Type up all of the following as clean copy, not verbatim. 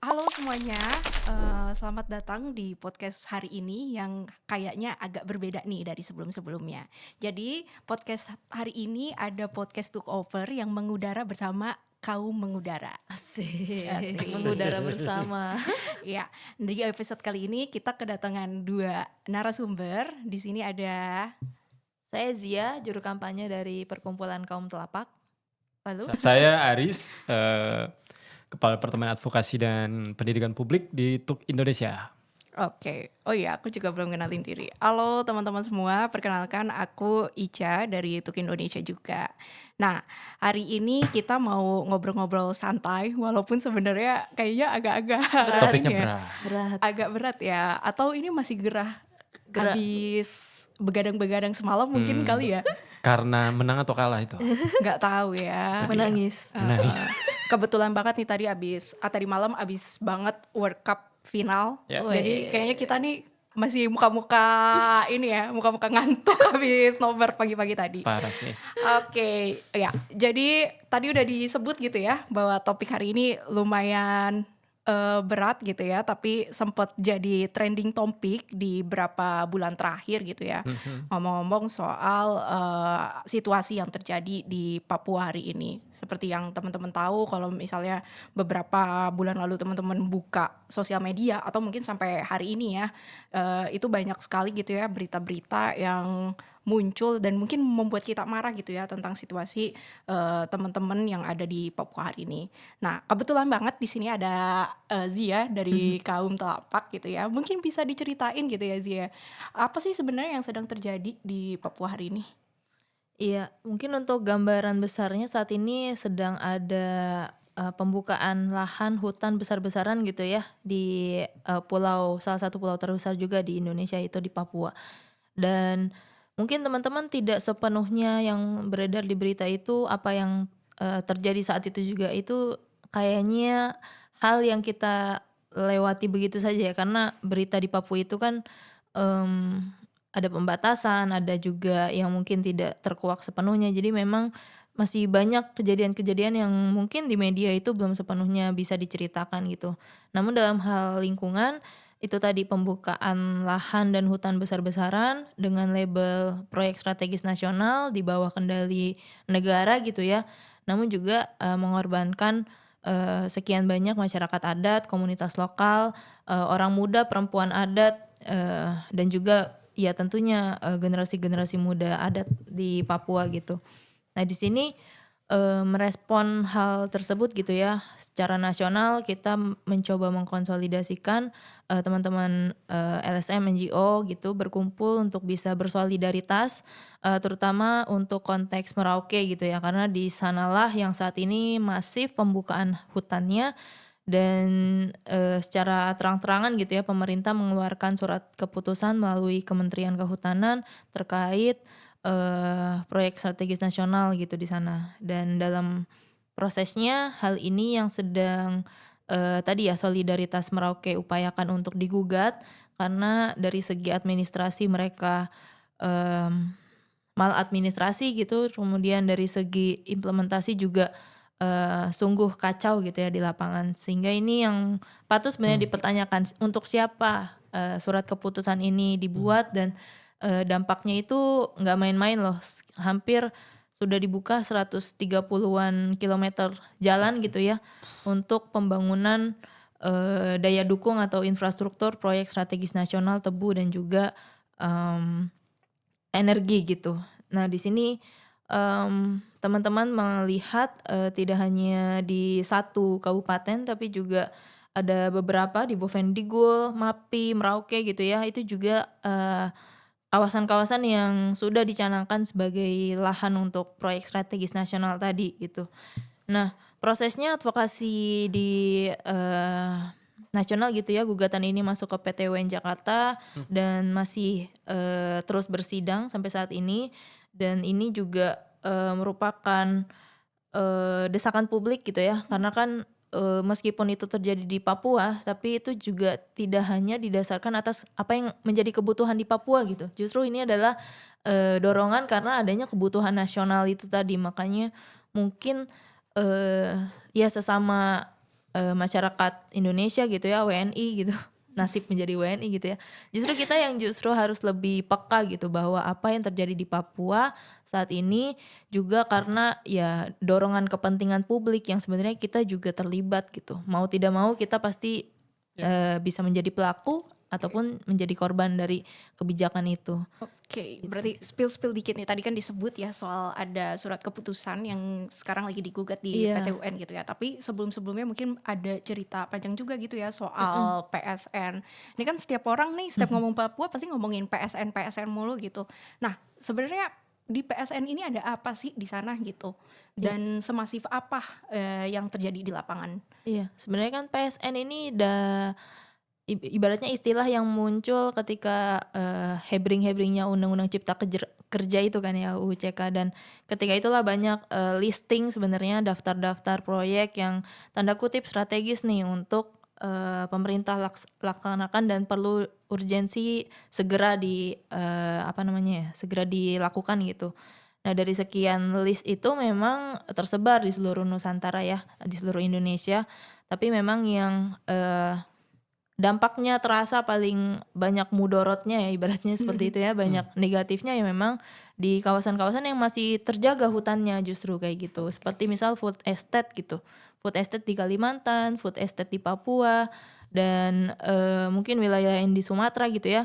Halo semuanya, selamat datang di podcast hari ini yang kayaknya agak berbeda nih dari sebelum-sebelumnya. Jadi podcast hari ini ada podcast took over yang mengudara bersama kaum mengudara. Asik, Asik. mengudara bersama. Ya, di episode kali ini kita kedatangan 2 narasumber. Di sini ada Saya Zia, juru kampanye dari Perkumpulan Kaum Telapak. lalu Saya Aris, Kepala Departemen Advokasi dan Pendidikan Publik di TUK Indonesia. Oke. Oh iya, aku juga belum kenalin diri. Halo teman-teman semua, perkenalkan aku Ica dari Tuk Indonesia juga. Nah, hari ini kita mau ngobrol-ngobrol santai, walaupun sebenarnya kayaknya agak-agak Berat. Topiknya ini ya, berat. Berat. agak berat ya. Atau ini masih gerah, Gerah. habis begadang-begadang semalam mungkin kali ya. Karena menang atau kalah itu. Nggak tahu ya. Menangis. Kebetulan banget nih tadi malam abis banget World Cup final. Ya. Jadi kayaknya kita nih masih muka-muka ini ya, muka-muka ngantuk habis nobar pagi-pagi tadi. Parah sih. Oke, ya. Jadi tadi udah disebut gitu ya bahwa topik hari ini lumayan berat gitu ya, tapi sempat jadi trending topik di beberapa bulan terakhir gitu ya. Ngomong-ngomong soal situasi yang terjadi di Papua hari ini. Seperti yang teman-teman tahu, kalau misalnya beberapa bulan lalu teman-teman buka sosial media atau mungkin sampai hari ini ya, itu banyak sekali gitu ya berita-berita yang muncul dan mungkin membuat kita marah gitu ya tentang situasi teman-teman yang ada di Papua hari ini. Nah, kebetulan banget di sini ada Zia dari kaum Telapak gitu ya. Mungkin bisa diceritain gitu ya Zia. Apa sih sebenarnya yang sedang terjadi di Papua hari ini? Iya, mungkin untuk gambaran besarnya saat ini sedang ada pembukaan lahan hutan besar-besaran gitu ya di salah satu pulau terbesar juga di Indonesia, itu di Papua. Dan mungkin teman-teman tidak sepenuhnya yang beredar di berita itu apa yang terjadi saat itu juga, itu kayaknya hal yang kita lewati begitu saja ya, karena berita di Papua itu kan ada pembatasan, ada juga yang mungkin tidak terkuak sepenuhnya. Jadi memang masih banyak kejadian-kejadian yang mungkin di media itu belum sepenuhnya bisa diceritakan gitu. Namun dalam hal lingkungan, itu tadi pembukaan lahan dan hutan besar-besaran dengan label proyek strategis nasional di bawah kendali negara gitu ya. Namun juga mengorbankan sekian banyak masyarakat adat, komunitas lokal, orang muda, perempuan adat, dan juga ya tentunya generasi-generasi muda adat di Papua gitu. Nah di sini merespon hal tersebut gitu ya, secara nasional kita mencoba mengkonsolidasikan teman-teman LSM, NGO gitu berkumpul untuk bisa bersolidaritas, terutama untuk konteks Merauke gitu ya, karena di sanalah yang saat ini masif pembukaan hutannya. Dan secara terang-terangan gitu ya, pemerintah mengeluarkan surat keputusan melalui Kementerian Kehutanan terkait proyek strategis nasional gitu di sana. Dan dalam prosesnya hal ini yang sedang tadi ya, solidaritas Merauke upayakan untuk digugat, karena dari segi administrasi mereka maladministrasi gitu, kemudian dari segi implementasi juga sungguh kacau gitu ya di lapangan. Sehingga ini yang patut sebenarnya dipertanyakan, untuk siapa surat keputusan ini dibuat, dan dampaknya itu nggak main-main loh. Hampir sudah dibuka 130-an kilometer jalan gitu ya untuk pembangunan daya dukung atau infrastruktur proyek strategis nasional tebu dan juga energi gitu. Nah di sini teman-teman melihat tidak hanya di satu kabupaten, tapi juga ada beberapa di Bovendigul, Mapi, Merauke gitu ya. Itu juga kawasan-kawasan yang sudah dicanangkan sebagai lahan untuk proyek strategis nasional tadi gitu. Nah prosesnya advokasi di nasional gitu ya, gugatan ini masuk ke PT UN Jakarta dan masih terus bersidang sampai saat ini. Dan ini juga merupakan desakan publik gitu ya, karena kan meskipun itu terjadi di Papua, tapi itu juga tidak hanya didasarkan atas apa yang menjadi kebutuhan di Papua gitu. Justru ini adalah dorongan karena adanya kebutuhan nasional itu tadi. Makanya mungkin ya sesama masyarakat Indonesia gitu ya, WNI gitu, nasib menjadi WNI gitu ya. Justru kita yang justru harus lebih peka gitu bahwa apa yang terjadi di Papua saat ini juga karena ya dorongan kepentingan publik yang sebenarnya kita juga terlibat gitu. Mau tidak mau kita pasti bisa menjadi pelaku ataupun menjadi korban dari kebijakan itu. Oke, Gitu berarti sih. spill dikit nih. Tadi kan disebut ya soal ada surat keputusan yang sekarang lagi digugat di PT Iya. UN gitu ya. Tapi sebelum-sebelumnya mungkin ada cerita panjang juga gitu ya Mm-mm. soal PSN. Ini kan setiap orang nih, setiap ngomong Papua pasti ngomongin PSN mulu gitu. Nah, sebenarnya di PSN ini ada apa sih di sana gitu? Iya. Dan semasif apa yang terjadi di lapangan? Iya, sebenarnya kan PSN ini ibaratnya istilah yang muncul ketika hebring-hebringnya Undang-Undang Cipta Kerja itu kan ya, UU CK, dan ketika itulah banyak listing sebenarnya daftar-daftar proyek yang tanda kutip strategis nih untuk pemerintah laksanakan dan perlu urgensi segera segera dilakukan gitu. Nah, dari sekian list itu memang tersebar di seluruh Nusantara ya, di seluruh Indonesia. Tapi memang yang dampaknya terasa paling banyak mudorotnya ya, ibaratnya seperti itu ya, banyak negatifnya ya memang di kawasan-kawasan yang masih terjaga hutannya justru kayak gitu. Seperti misal food estate gitu. Food estate di Kalimantan, food estate di Papua, dan mungkin wilayah yang di Sumatera gitu ya.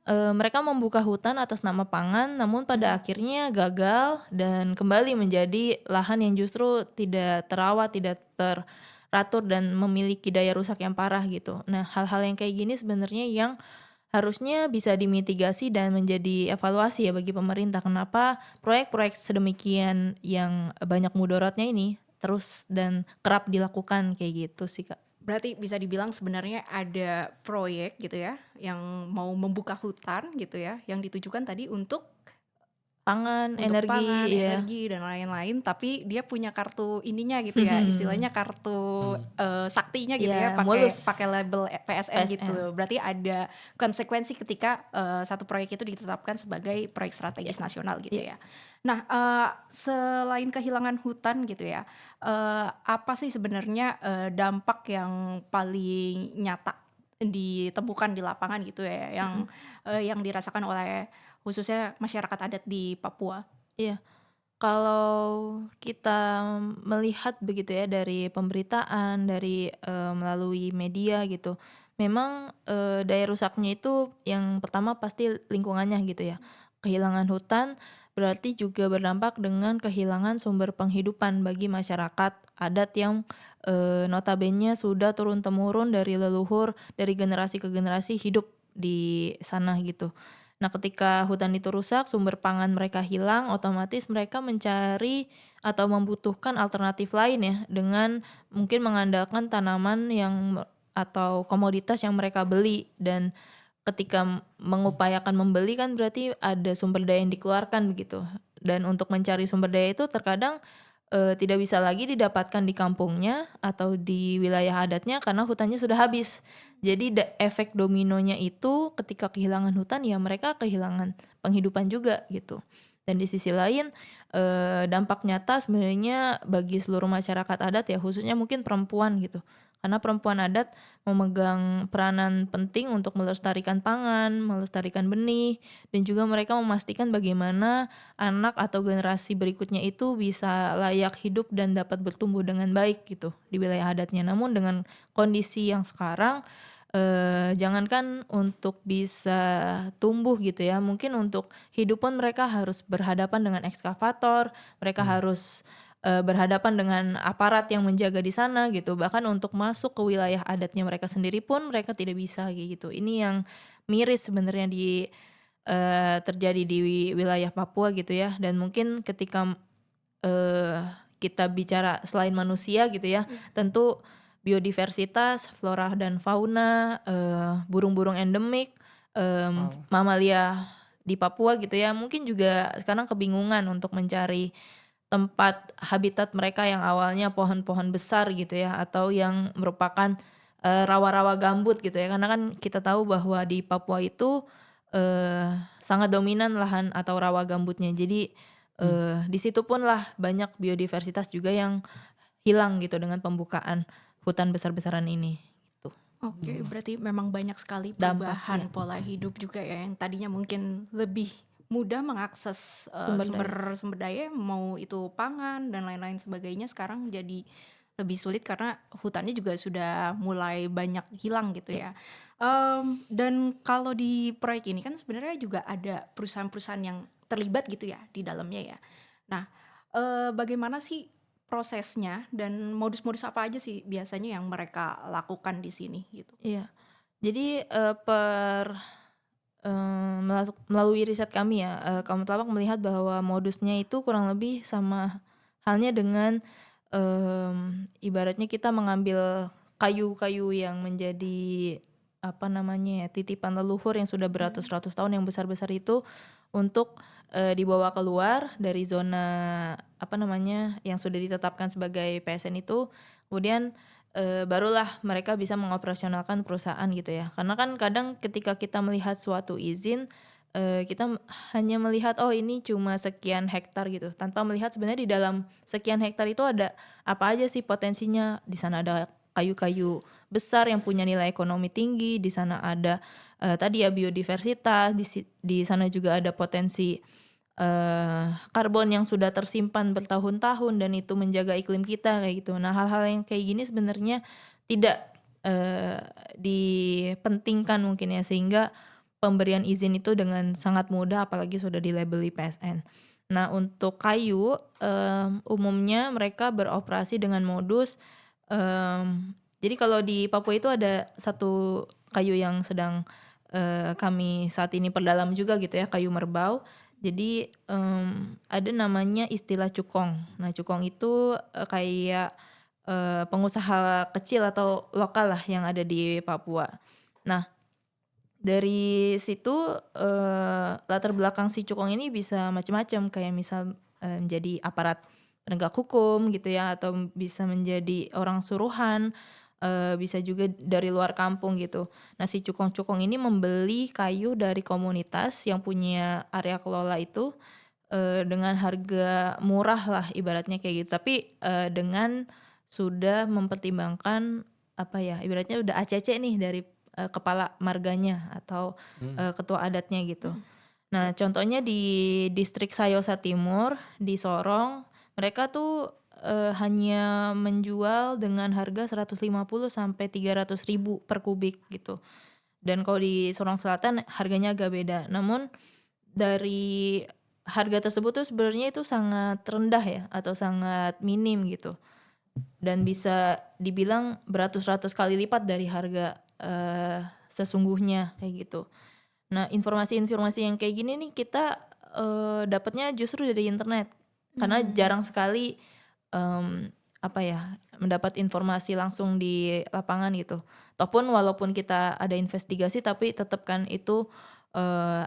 Mereka membuka hutan atas nama pangan, namun pada akhirnya gagal dan kembali menjadi lahan yang justru tidak terawat, tidak teratur dan memiliki daya rusak yang parah gitu. Nah, hal-hal yang kayak gini sebenarnya yang harusnya bisa dimitigasi dan menjadi evaluasi ya bagi pemerintah. Kenapa proyek-proyek sedemikian yang banyak mudorotnya ini terus dan kerap dilakukan kayak gitu sih, Kak. Berarti bisa dibilang sebenarnya ada proyek gitu ya yang mau membuka hutan gitu ya, yang ditujukan tadi untuk Pangan, energi, ya. energi dan lain-lain, tapi dia punya kartu ininya gitu ya, istilahnya kartu saktinya gitu ya, Ya, pakai mulus. pakai label PSN PSN. gitu. Berarti ada konsekuensi ketika satu proyek itu ditetapkan sebagai proyek strategis nasional gitu Iya. ya. Nah, selain kehilangan hutan gitu ya, apa sih sebenarnya dampak yang paling nyata ditemukan di lapangan gitu ya, yang dirasakan oleh khususnya masyarakat adat di Papua? Iya. Kalau kita melihat begitu ya dari pemberitaan, dari melalui media gitu, memang daya rusaknya itu yang pertama pasti lingkungannya gitu ya. Kehilangan hutan berarti juga berdampak dengan kehilangan sumber penghidupan bagi masyarakat adat yang notabene sudah turun-temurun dari leluhur, dari generasi ke generasi hidup di sana gitu. Nah, ketika hutan itu rusak, sumber pangan mereka hilang, otomatis mereka mencari atau membutuhkan alternatif lain ya, dengan mungkin mengandalkan tanaman atau komoditas yang mereka beli, dan ketika mengupayakan membeli kan berarti ada sumber daya yang dikeluarkan begitu. Dan untuk mencari sumber daya itu terkadang tidak bisa lagi didapatkan di kampungnya atau di wilayah adatnya karena hutannya sudah habis. Jadi efek dominonya itu ketika kehilangan hutan ya mereka kehilangan penghidupan juga gitu. Dan di sisi lain dampak nyata sebenarnya bagi seluruh masyarakat adat ya, khususnya mungkin perempuan gitu. Karena perempuan adat memegang peranan penting untuk melestarikan pangan, melestarikan benih, dan juga mereka memastikan bagaimana anak atau generasi berikutnya itu bisa layak hidup dan dapat bertumbuh dengan baik gitu di wilayah adatnya. Namun dengan kondisi yang sekarang, jangankan untuk bisa tumbuh gitu ya, mungkin untuk hidup pun mereka harus berhadapan dengan ekskavator, mereka harus berhadapan dengan aparat yang menjaga di sana gitu. Bahkan untuk masuk ke wilayah adatnya mereka sendiri pun mereka tidak bisa kayak gitu. Ini yang miris sebenarnya terjadi di wilayah Papua gitu ya. Dan mungkin ketika kita bicara selain manusia gitu ya, tentu biodiversitas, flora dan fauna, burung-burung endemik, mamalia di Papua gitu ya, mungkin juga sekarang kebingungan untuk mencari tempat habitat mereka yang awalnya pohon-pohon besar gitu ya, atau yang merupakan rawa-rawa gambut gitu ya. Karena kan kita tahu bahwa di Papua itu sangat dominan lahan atau rawa gambutnya. Jadi di situ pun lah banyak biodiversitas juga yang hilang gitu dengan pembukaan hutan besar-besaran ini gitu. Oke, berarti memang banyak sekali Dampak, perubahan ya. pola hidup juga ya yang tadinya mungkin lebih mudah mengakses Sumber daya. sumber daya, mau itu pangan dan lain-lain sebagainya, sekarang jadi lebih sulit karena hutannya juga sudah mulai banyak hilang gitu ya. Dan kalau di proyek ini kan sebenarnya juga ada perusahaan-perusahaan yang terlibat gitu ya di dalamnya ya. Nah, bagaimana sih prosesnya dan modus-modus apa aja sih biasanya yang mereka lakukan di sini gitu? Iya. Jadi melalui riset kami ya, Kaum Telapak melihat bahwa modusnya itu kurang lebih sama halnya dengan ibaratnya kita mengambil kayu-kayu yang menjadi apa namanya ya, titipan leluhur yang sudah beratus-ratus tahun yang besar-besar itu untuk dibawa keluar dari zona apa namanya yang sudah ditetapkan sebagai PSN itu, kemudian barulah mereka bisa mengoperasionalkan perusahaan gitu ya. Karena kan kadang ketika kita melihat suatu izin, kita hanya melihat oh ini cuma sekian hektar gitu, tanpa melihat sebenarnya di dalam sekian hektar itu ada apa aja sih potensinya. Di sana ada kayu-kayu besar yang punya nilai ekonomi tinggi, di sana ada tadi ya biodiversitas, di sana juga ada potensi karbon yang sudah tersimpan bertahun-tahun dan itu menjaga iklim kita kayak gitu. Nah, hal-hal yang kayak gini sebenarnya tidak dipentingkan mungkin ya, sehingga pemberian izin itu dengan sangat mudah apalagi sudah dilabeli PSN. Nah, untuk kayu umumnya mereka beroperasi dengan modus jadi kalau di Papua itu ada satu kayu yang sedang kami saat ini perdalam juga gitu ya, kayu merbau. Jadi ada namanya istilah cukong. Nah, cukong itu kayak pengusaha kecil atau lokal lah yang ada di Papua. Nah, dari situ latar belakang si cukong ini bisa macam-macam, kayak misal menjadi aparat penegak hukum gitu ya, atau bisa menjadi orang suruhan, bisa juga dari luar kampung gitu. Nah, si cukong-cukong ini membeli kayu dari komunitas yang punya area kelola itu dengan harga murah lah ibaratnya kayak gitu. Tapi dengan sudah mempertimbangkan apa ya, ibaratnya udah ACC nih dari kepala marganya atau ketua adatnya gitu. Nah, contohnya di distrik Sayosa Timur di Sorong, mereka tuh hanya menjual dengan harga 150 sampai 300 ribu per kubik gitu. Dan kalau di Sorong Selatan harganya agak beda. Namun dari harga tersebut tuh sebenarnya itu sangat rendah ya, atau sangat minim gitu. Dan bisa dibilang beratus-ratus kali lipat dari harga sesungguhnya kayak gitu. Nah, informasi-informasi yang kayak gini nih kita dapatnya justru dari internet. Karena jarang sekali apa ya, mendapat informasi langsung di lapangan gitu. Ataupun walaupun kita ada investigasi tapi tetap kan itu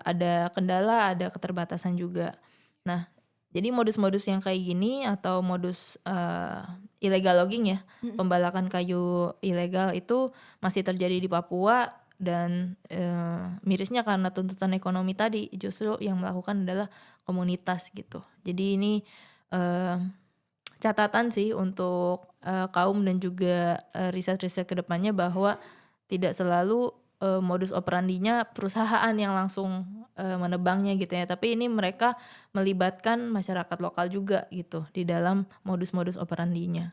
ada kendala, ada keterbatasan juga. Nah, jadi modus-modus yang kayak gini atau modus illegal logging ya, pembalakan kayu ilegal itu masih terjadi di Papua. Dan mirisnya karena tuntutan ekonomi tadi, justru yang melakukan adalah komunitas gitu. Jadi ini catatan sih untuk kaum dan juga riset-riset kedepannya, bahwa tidak selalu modus operandinya perusahaan yang langsung menebangnya gitu ya, tapi ini mereka melibatkan masyarakat lokal juga gitu di dalam modus-modus operandinya.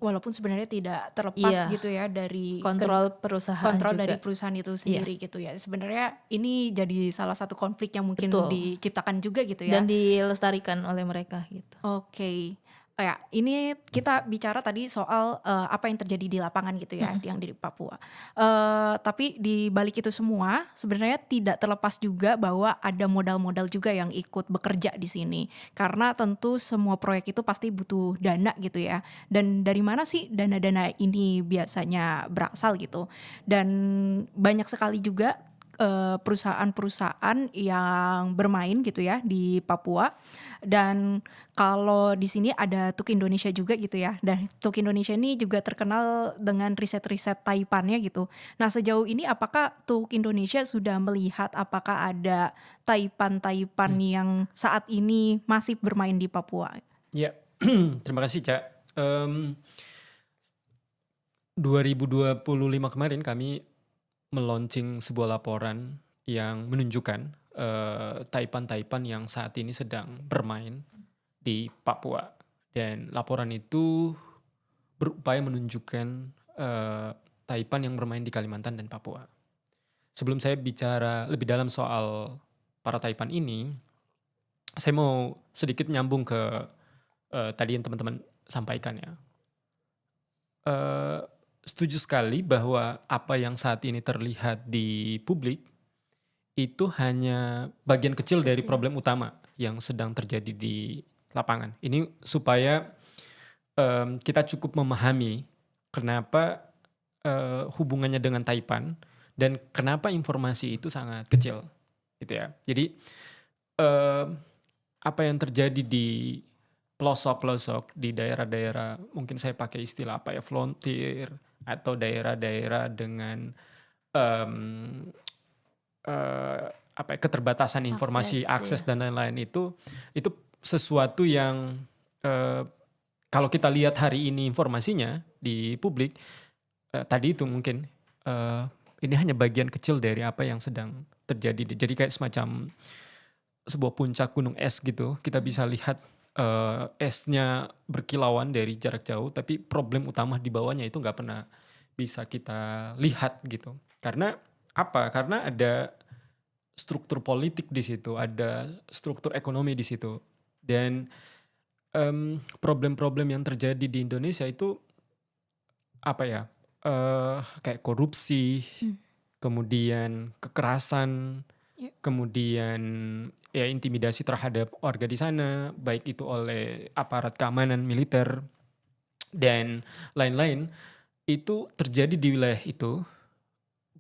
Walaupun sebenarnya tidak terlepas Iya, gitu ya dari kontrol perusahaan kontrol juga. dari perusahaan itu Iya, sendiri gitu ya. Sebenarnya ini jadi salah satu konflik yang mungkin betul. diciptakan juga gitu ya. Dan dilestarikan oleh mereka gitu. Oke. Oh ya, ini kita bicara tadi soal apa yang terjadi di lapangan gitu ya, yang di Papua. Tapi di balik itu semua, sebenarnya tidak terlepas juga bahwa ada modal-modal juga yang ikut bekerja di sini. Karena tentu semua proyek itu pasti butuh dana gitu ya. Dan dari mana sih dana-dana ini biasanya berasal gitu. Dan banyak sekali juga perusahaan-perusahaan yang bermain gitu ya di Papua. Dan kalau di sini ada TUK Indonesia juga gitu ya. Dan TUK Indonesia ini juga terkenal dengan riset-riset taipannya gitu. Nah, sejauh ini apakah TUK Indonesia sudah melihat apakah ada taipan-taipan yang saat ini masih bermain di Papua? Ya, terima kasih Cak. 2025 kemarin kami meluncing sebuah laporan yang menunjukkan taipan-taipan yang saat ini sedang bermain di Papua. Dan laporan itu berupaya menunjukkan taipan yang bermain di Kalimantan dan Papua. Sebelum saya bicara lebih dalam soal para taipan ini, saya mau sedikit nyambung ke tadi yang teman-teman sampaikan ya. Setuju sekali bahwa apa yang saat ini terlihat di publik itu hanya bagian kecil dari problem utama yang sedang terjadi di lapangan. Ini supaya kita cukup memahami kenapa hubungannya dengan Taipan dan kenapa informasi itu sangat kecil, gitu ya. Jadi apa yang terjadi di pelosok-pelosok di daerah-daerah, mungkin saya pakai istilah apa ya, frontier atau daerah-daerah dengan apa ya, keterbatasan informasi, akses dan lain-lain itu sesuatu yang kalau kita lihat hari ini informasinya di publik, tadi itu mungkin ini hanya bagian kecil dari apa yang sedang terjadi. Jadi kayak semacam sebuah puncak gunung es gitu, kita bisa lihat esnya berkilauan dari jarak jauh, tapi problem utama di bawahnya itu nggak pernah bisa kita lihat gitu. Karena apa? Karena ada struktur politik di situ, ada struktur ekonomi di situ, dan problem-problem yang terjadi di Indonesia itu apa ya? Kayak korupsi, kemudian kekerasan, kemudian ya intimidasi terhadap warga di sana, baik itu oleh aparat keamanan militer dan lain-lain, itu terjadi di wilayah itu.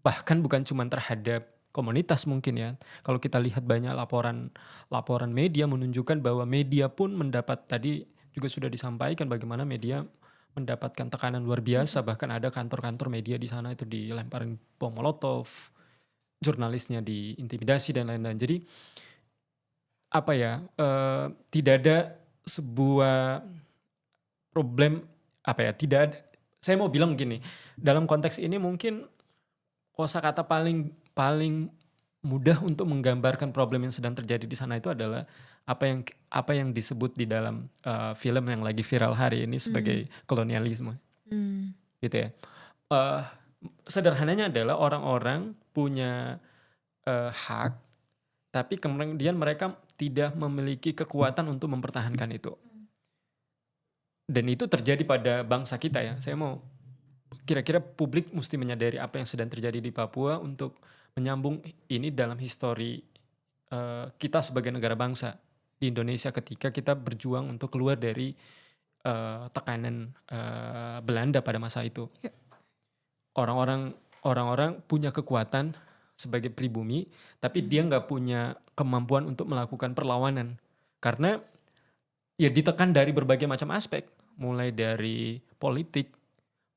Bahkan bukan cuma terhadap komunitas mungkin ya. Kalau kita lihat banyak laporan media menunjukkan bahwa media pun mendapat, tadi juga sudah disampaikan bagaimana media mendapatkan tekanan luar biasa. Bahkan ada kantor-kantor media di sana itu dilemparin bom molotov, jurnalisnya diintimidasi dan lain-lain. Jadi apa ya, tidak ada sebuah problem apa ya, tidak ada, saya mau bilang gini, dalam konteks ini mungkin kosakata paling mudah untuk menggambarkan problem yang sedang terjadi di sana itu adalah apa yang disebut di dalam film yang lagi viral hari ini sebagai kolonialisme, gitu ya. Sederhananya adalah orang-orang punya hak, tapi kemudian mereka tidak memiliki kekuatan untuk mempertahankan itu. Dan itu terjadi pada bangsa kita ya. Saya mau kira-kira publik mesti menyadari apa yang sedang terjadi di Papua untuk menyambung ini dalam histori kita sebagai negara bangsa di Indonesia ketika kita berjuang untuk keluar dari tekanan Belanda pada masa itu. Orang-orang punya kekuatan sebagai pribumi, tapi dia nggak punya kemampuan untuk melakukan perlawanan karena ya ditekan dari berbagai macam aspek, mulai dari politik,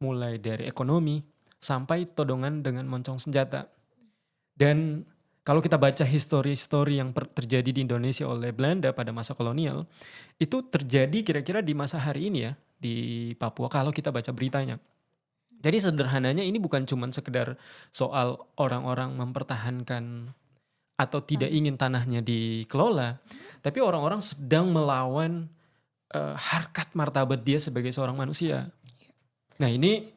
mulai dari ekonomi, sampai todongan dengan moncong senjata. Dan kalau kita baca histori-histori yang terjadi di Indonesia oleh Belanda pada masa kolonial, itu terjadi kira-kira di masa hari ini ya, di Papua kalau kita baca beritanya. Jadi sederhananya ini bukan cuma sekedar soal orang-orang mempertahankan atau tidak ingin tanahnya dikelola, tapi orang-orang sedang melawan harkat martabat dia sebagai seorang manusia. Nah ini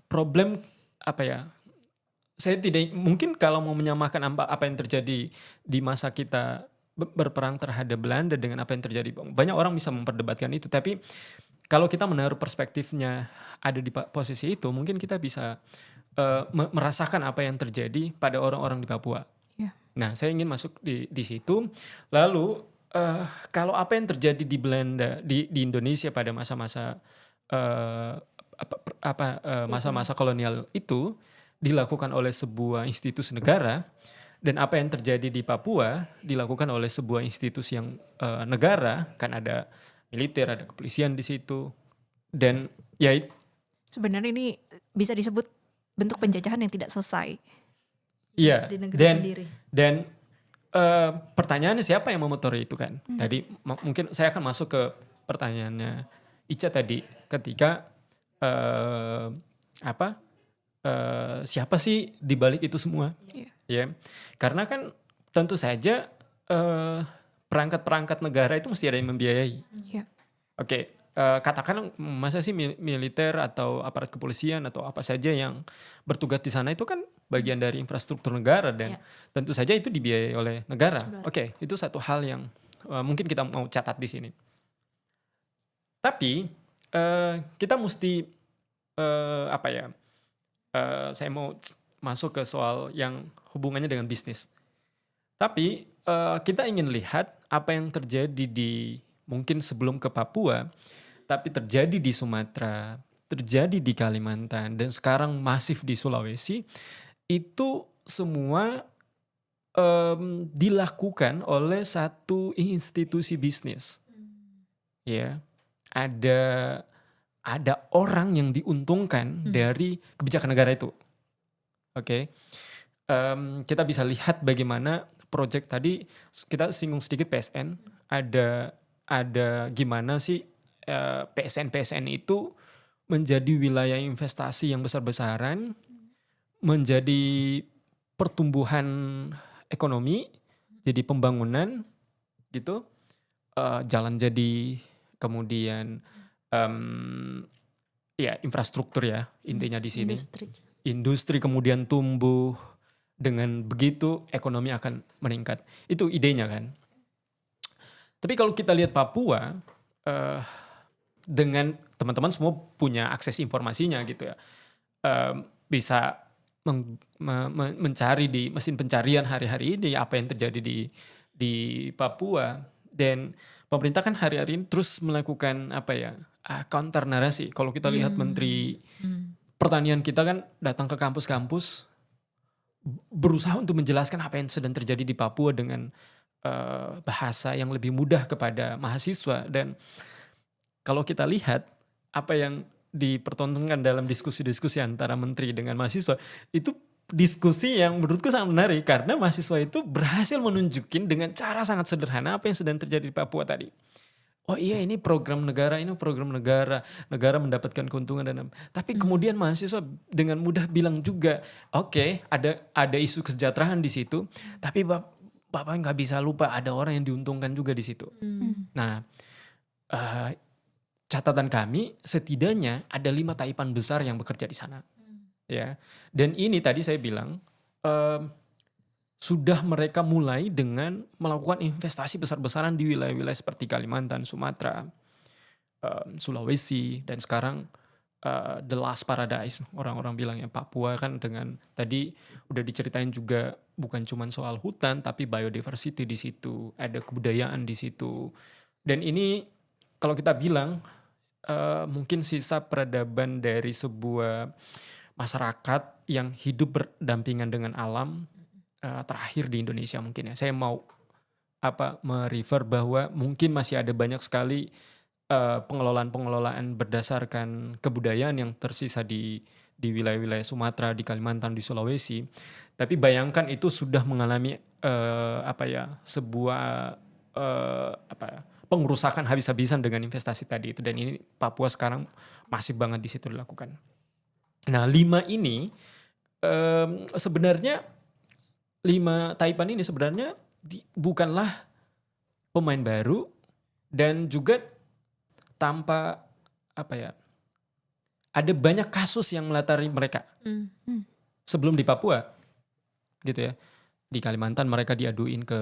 problem apa ya? Saya tidak mungkin kalau mau menyamakan apa yang terjadi di masa kita berperang terhadap Belanda dengan apa yang terjadi. Banyak orang bisa memperdebatkan itu, tapi kalau kita menaruh perspektifnya ada di posisi itu, mungkin kita bisa merasakan apa yang terjadi pada orang-orang di Papua. Yeah. Nah, saya ingin masuk di situ. Lalu kalau apa yang terjadi di Belanda di Indonesia pada masa-masa masa-masa kolonial itu dilakukan oleh sebuah institusi negara, dan apa yang terjadi di Papua dilakukan oleh sebuah institusi yang negara, kan ada militer, ada kepolisian di situ, dan ya sebenarnya ini bisa disebut bentuk penjajahan yang tidak selesai. Iya. Di negeri sendiri. Dan pertanyaannya siapa yang memotori itu kan? Tadi mungkin saya akan masuk ke pertanyaannya Ica tadi, ketika eh, apa siapa sih di balik itu semua, Iya. ya? Karena kan tentu saja perangkat-perangkat negara itu mesti ada yang membiayai. Iya. Oke, katakan masa sih militer atau aparat kepolisian atau apa saja yang bertugas di sana itu kan bagian dari infrastruktur negara dan Iya. tentu saja itu dibiayai oleh negara. Benar. Oke, itu satu hal yang mungkin kita mau catat di sini. Tapi kita mesti apa ya? Saya mau masuk ke soal yang hubungannya dengan bisnis. Tapi kita ingin lihat apa yang terjadi di mungkin sebelum ke Papua, tapi terjadi di Sumatera, terjadi di Kalimantan, dan sekarang masif di Sulawesi. Itu semua dilakukan oleh satu institusi bisnis. Ya, ada orang yang diuntungkan dari kebijakan negara itu. Oke. Kita bisa lihat bagaimana proyek tadi kita singgung sedikit PSN, ada gimana sih PSN itu menjadi wilayah investasi yang besar-besaran, menjadi pertumbuhan ekonomi, jadi pembangunan gitu, jalan jadi, kemudian ya infrastruktur ya intinya di sini. Industri kemudian tumbuh, dengan begitu ekonomi akan meningkat. Itu idenya kan. Tapi kalau kita lihat Papua, dengan teman-teman semua punya akses informasinya gitu ya, bisa mencari di mesin pencarian hari-hari ini apa yang terjadi di Papua, dan pemerintah kan hari-hari ini terus melakukan apa ya, counter narasi. Kalau kita lihat Menteri Pertanian kita kan datang ke kampus-kampus berusaha untuk menjelaskan apa yang sedang terjadi di Papua dengan bahasa yang lebih mudah kepada mahasiswa. Dan kalau kita lihat apa yang dipertontonkan dalam diskusi-diskusi antara menteri dengan mahasiswa, itu diskusi yang menurutku sangat menarik karena mahasiswa itu berhasil menunjukin dengan cara sangat sederhana apa yang sedang terjadi di Papua tadi. Oh iya, ini program negara, negara mendapatkan keuntungan dan tapi kemudian mahasiswa dengan mudah bilang juga, oke, ada isu kesejahteraan di situ, tapi Bapak nggak bisa lupa ada orang yang diuntungkan juga di situ. Nah, catatan kami setidaknya ada 5 taipan besar yang bekerja di sana, ya. Dan ini tadi saya bilang sudah mereka mulai dengan melakukan investasi besar-besaran di wilayah-wilayah seperti Kalimantan, Sumatera, Sulawesi, dan sekarang the last paradise orang-orang bilangnya Papua kan, dengan tadi udah diceritain juga bukan cuma soal hutan tapi biodiversity di situ, ada kebudayaan di situ. Dan ini kalau kita bilang mungkin sisa peradaban dari sebuah masyarakat yang hidup berdampingan dengan alam terakhir di Indonesia mungkin ya. Saya mau merefer bahwa mungkin masih ada banyak sekali pengelolaan berdasarkan kebudayaan yang tersisa di wilayah-wilayah Sumatera, di Kalimantan, di Sulawesi. Tapi bayangkan itu sudah mengalami sebuah pengerusakan habis-habisan dengan investasi tadi itu, dan ini Papua sekarang masih banget di situ dilakukan. Nah, 5 ini sebenarnya 5 taipan ini sebenarnya bukanlah pemain baru dan juga tanpa ada banyak kasus yang melatari mereka sebelum di Papua gitu ya. Di Kalimantan mereka diaduin ke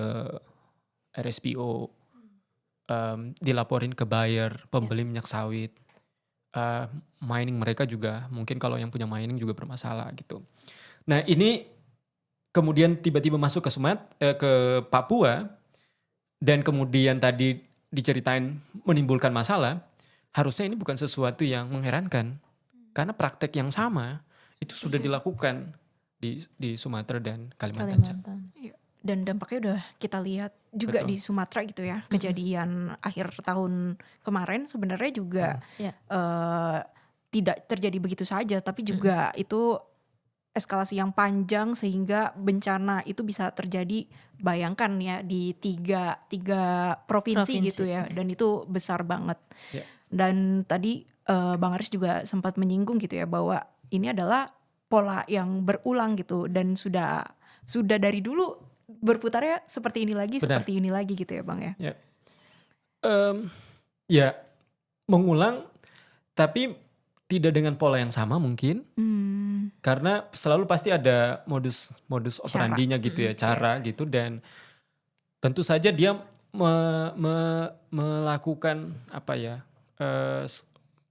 RSPO, dilaporin ke buyer, pembeli minyak sawit, mining mereka juga mungkin kalau yang punya mining juga bermasalah gitu. Nah ini kemudian tiba-tiba masuk ke Papua, dan kemudian tadi diceritain menimbulkan masalah. Harusnya ini bukan sesuatu yang mengherankan karena praktek yang sama itu sudah dilakukan di Sumatera dan Kalimantan. Dan dampaknya udah kita lihat juga di Sumatera gitu ya. Kejadian akhir tahun kemarin sebenarnya juga tidak terjadi begitu saja, tapi juga itu eskalasi yang panjang sehingga bencana itu bisa terjadi, bayangkan ya, di tiga provinsi gitu ya, dan itu besar banget. Dan tadi Bang Aris juga sempat menyinggung gitu ya bahwa ini adalah pola yang berulang gitu dan sudah dari dulu berputarnya seperti ini lagi, Benar. seperti ini lagi gitu ya Bang ya. Ya. Ya mengulang tapi tidak dengan pola yang sama mungkin. Karena selalu pasti ada modus operandinya gitu ya, cara gitu, dan tentu saja dia melakukan apa ya?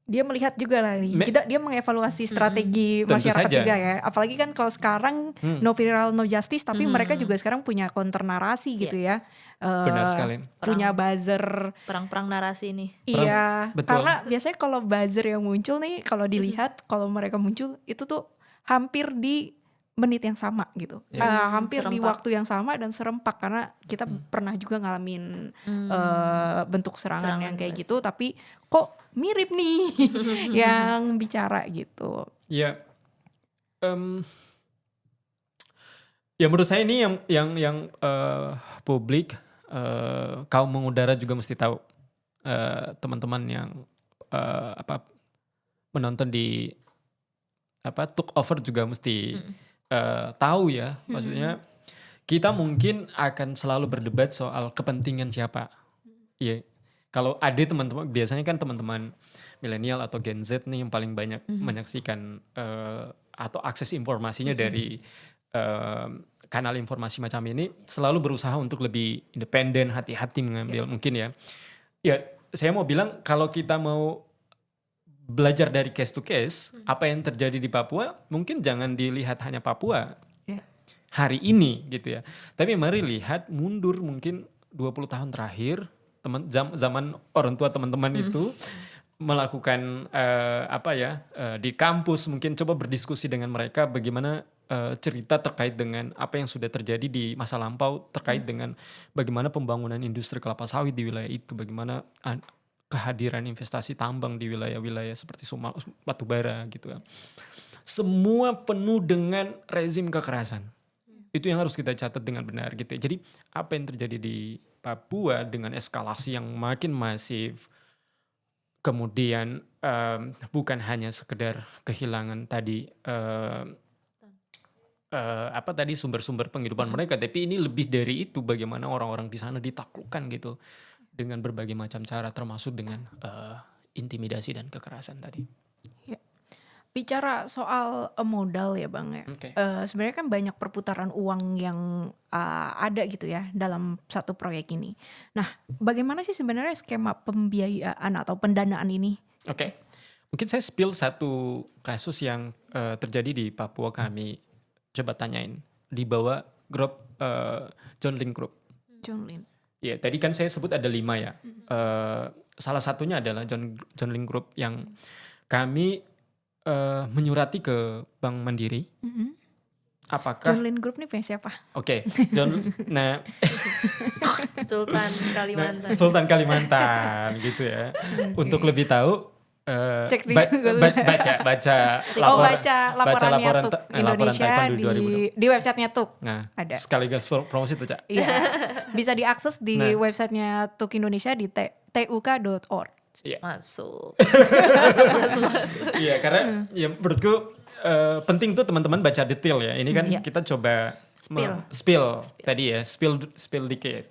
Dia melihat juga lah nih, dia mengevaluasi strategi Tentu masyarakat saja. juga ya. Apalagi kan kalau sekarang no viral no justice, tapi mereka juga sekarang punya counter narasi gitu ya. Benar sekali. Punya buzzer. Perang-perang narasi ini. Iya, betul. karena biasanya kalau buzzer yang muncul nih, kalau dilihat kalau mereka muncul itu tuh hampir di menit yang sama gitu, hampir di serempak. waktu yang sama dan serempak, karena kita pernah juga ngalamin bentuk serangan yang kayak gitu, tapi kok mirip nih yang bicara gitu. Ya, ya menurut saya ini yang publik, kaum mengudara juga mesti tahu, teman-teman yang menonton di Took Over juga mesti tahu ya, maksudnya kita mungkin akan selalu berdebat soal kepentingan siapa. Iya, kalau ada teman-teman, biasanya kan teman-teman milenial atau Gen Z nih yang paling banyak menyaksikan atau akses informasinya dari kanal informasi macam ini, selalu berusaha untuk lebih independen, hati-hati mengambil mungkin ya. Ya, saya mau bilang kalau kita mau belajar dari case to case, apa yang terjadi di Papua, mungkin jangan dilihat hanya Papua hari ini gitu ya. Tapi mari lihat mundur mungkin 20 tahun terakhir, zaman orang tua teman-teman itu melakukan di kampus, mungkin coba berdiskusi dengan mereka bagaimana cerita terkait dengan apa yang sudah terjadi di masa lampau, terkait dengan bagaimana pembangunan industri kelapa sawit di wilayah itu, bagaimana kehadiran investasi tambang di wilayah-wilayah seperti batubara gitu ya. Semua penuh dengan rezim kekerasan. Itu yang harus kita catat dengan benar gitu ya. Jadi apa yang terjadi di Papua dengan eskalasi yang makin masif, kemudian bukan hanya sekedar kehilangan tadi sumber-sumber penghidupan mereka, tapi ini lebih dari itu, bagaimana orang-orang di sana ditaklukkan gitu dengan berbagai macam cara, termasuk dengan intimidasi dan kekerasan tadi. Ya. Bicara soal modal ya Bang ya, sebenarnya kan banyak perputaran uang yang ada gitu ya dalam satu proyek ini. Nah, bagaimana sih sebenarnya skema pembiayaan atau pendanaan ini? Mungkin saya spill satu kasus yang terjadi di Papua, kami coba tanyain di bawah grup John Lin Group. John Lin. Ya, tadi kan saya sebut ada 5 ya. Salah satunya adalah John Lin Group yang kami menyurati ke Bank Mandiri. Apakah John Lin Group nih punya siapa? Sultan Kalimantan. Sultan Kalimantan gitu ya. Untuk lebih tahu, cek di baca laporan TUK Indonesia di websitenya TUK. Nah, ada. Sekaligus promosi tuh, Cak. Iya. Bisa diakses di websitenya TUK Indonesia di tuk.org. Iya. Masuk. Iya, karena ya menurutku penting tuh teman-teman baca detail ya. Ini kan kita coba spill tadi ya, spill dikit.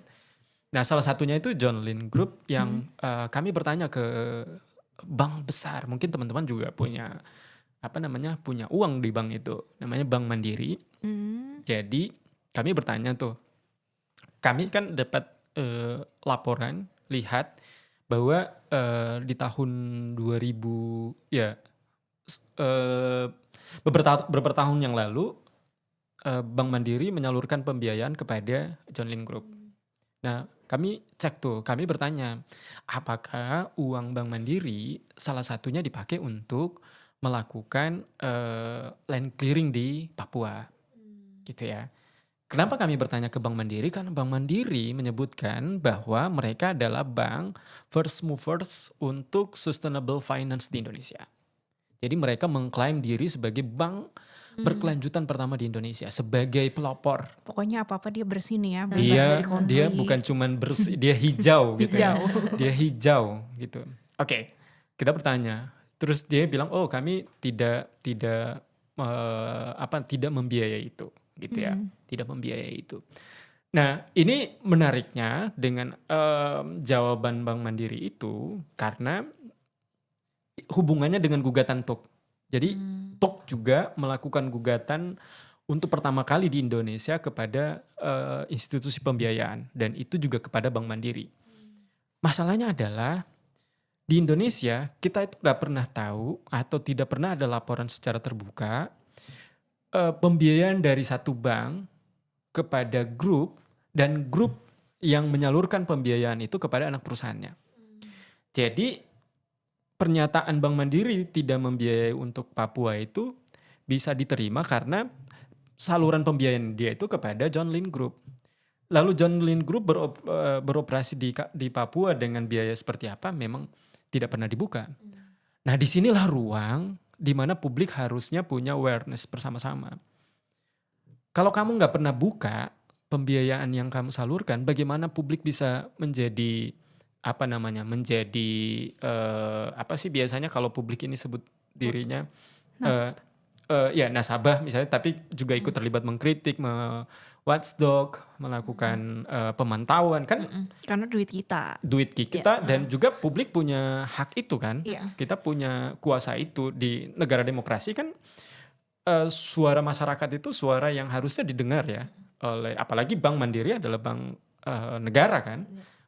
Nah, salah satunya itu John Lin Group yang kami bertanya ke bank besar. Mungkin teman-teman juga punya punya uang di bank itu. Namanya Bank Mandiri. Jadi kami bertanya tuh. Kami kan dapat laporan, lihat bahwa di tahun 2000 ya beberapa tahun yang lalu Bank Mandiri menyalurkan pembiayaan kepada John Lin Group. Nah, kami cek tuh, kami bertanya, apakah uang Bank Mandiri salah satunya dipakai untuk melakukan land clearing di Papua, gitu ya. Kenapa kami bertanya ke Bank Mandiri? Karena Bank Mandiri menyebutkan bahwa mereka adalah bank first movers untuk sustainable finance di Indonesia. Jadi mereka mengklaim diri sebagai bank berkelanjutan pertama di Indonesia, sebagai pelopor. Pokoknya apa-apa dia bersih nih ya, bebas dari konflik. Dia bukan cuman bersih, dia hijau gitu ya. Dia hijau gitu. Oke, kita bertanya, Terus dia bilang, oh kami tidak tidak membiayai itu, gitu ya, tidak membiayai itu. Nah, ini menariknya dengan jawaban Bank Mandiri itu karena hubungannya dengan gugatan TOK. Jadi TOK juga melakukan gugatan untuk pertama kali di Indonesia kepada institusi pembiayaan dan itu juga kepada Bank Mandiri. Masalahnya adalah di Indonesia kita itu nggak pernah tahu atau tidak pernah ada laporan secara terbuka pembiayaan dari satu bank kepada grup dan grup yang menyalurkan pembiayaan itu kepada anak perusahaannya. Jadi pernyataan Bank Mandiri tidak membiayai untuk Papua itu bisa diterima karena saluran pembiayaan dia itu kepada John Lynn Group. Lalu John Lynn Group beroperasi di Papua dengan biaya seperti apa memang tidak pernah dibuka. Nah, disinilah ruang di mana publik harusnya punya awareness bersama-sama. Kalau kamu nggak pernah buka pembiayaan yang kamu salurkan, bagaimana publik bisa menjadi apa sih biasanya kalau publik ini sebut dirinya nasabah misalnya, tapi juga ikut terlibat mengkritik, watchdog, melakukan pemantauan kan, Karena duit kita. Dan juga publik punya hak itu kan, Iya. kita punya kuasa itu di negara demokrasi kan. Suara masyarakat itu suara yang harusnya didengar ya oleh, apalagi Bank Mandiri adalah bank negara kan,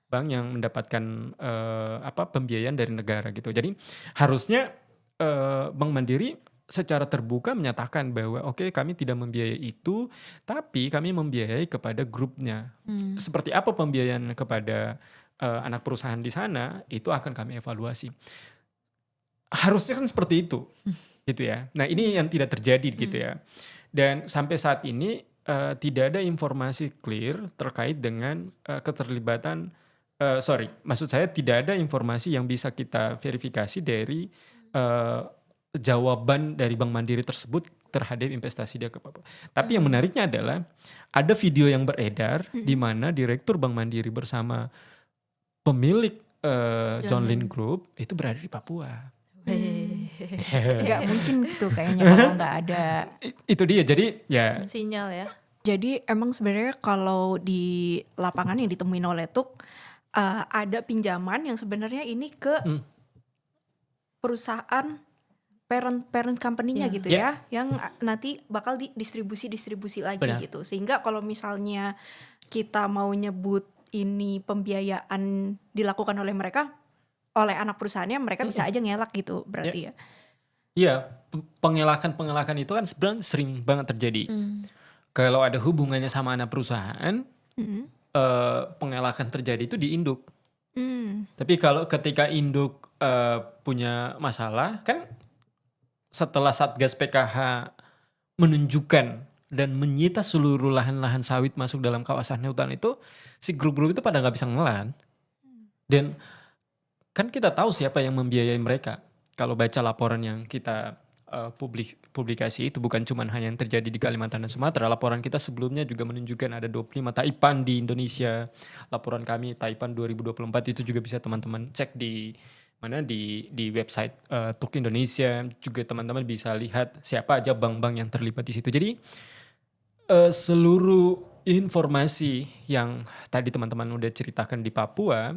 bank yang mendapatkan pembiayaan dari negara gitu. Jadi harusnya Bank Mandiri secara terbuka menyatakan bahwa oke, kami tidak membiayai itu, tapi kami membiayai kepada grupnya. Seperti apa pembiayaan kepada anak perusahaan di sana, itu akan kami evaluasi. Harusnya kan seperti itu, gitu ya. Nah, ini yang tidak terjadi gitu ya. Dan sampai saat ini tidak ada informasi clear terkait dengan keterlibatan. Maksud saya tidak ada informasi yang bisa kita verifikasi dari jawaban dari Bank Mandiri tersebut terhadap investasi dia ke Papua. Tapi yang menariknya adalah ada video yang beredar di mana Direktur Bank Mandiri bersama pemilik John Lynn Group itu berada di Papua. Nggak mungkin gitu kayaknya kalau nggak ada. Itu dia, jadi ya. Sinyal ya. Jadi emang sebenarnya kalau di lapangan yang ditemuin oleh TUK ada pinjaman yang sebenarnya ini ke perusahaan parent company-nya gitu ya, yang nanti bakal didistribusi lagi. Benar. Gitu. Sehingga kalau misalnya kita mau nyebut ini pembiayaan dilakukan oleh mereka, oleh anak perusahaannya, mereka bisa aja ngelak gitu berarti ya. Iya, pengelakan itu kan sebenarnya sering banget terjadi. Kalau ada hubungannya sama anak perusahaan, pengelakan terjadi itu di induk. Tapi kalau ketika induk punya masalah, kan setelah Satgas PKH menunjukkan dan menyita seluruh lahan-lahan sawit masuk dalam kawasan hutan itu, si grup-grup itu pada nggak bisa ngelan. Dan kan kita tahu siapa yang membiayai mereka. Kalau baca laporan yang kita publikasi itu bukan cuma hanya yang terjadi di Kalimantan dan Sumatera. Laporan kita sebelumnya juga menunjukkan ada 25 Taipan di Indonesia. Laporan kami Taipan 2024 itu juga bisa teman-teman cek di website TUK Indonesia. Juga teman-teman bisa lihat siapa aja bank-bank yang terlibat di situ. Jadi seluruh informasi yang tadi teman-teman udah ceritakan di Papua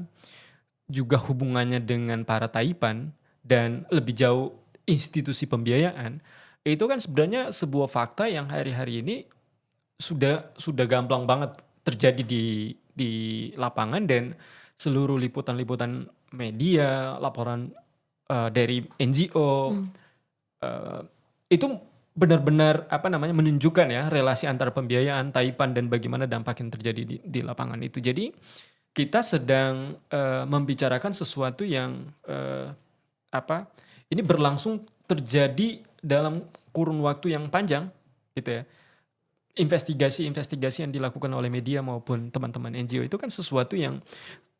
juga hubungannya dengan para Taipan dan lebih jauh institusi pembiayaan, itu kan sebenarnya sebuah fakta yang hari-hari ini sudah gampang banget terjadi di lapangan, dan seluruh liputan-liputan media, laporan dari NGO itu benar-benar menunjukkan ya relasi antara pembiayaan Taipan dan bagaimana dampak yang terjadi di lapangan itu. Jadi kita sedang membicarakan sesuatu yang ini berlangsung terjadi dalam kurun waktu yang panjang gitu ya. Investigasi yang dilakukan oleh media maupun teman-teman NGO itu kan sesuatu yang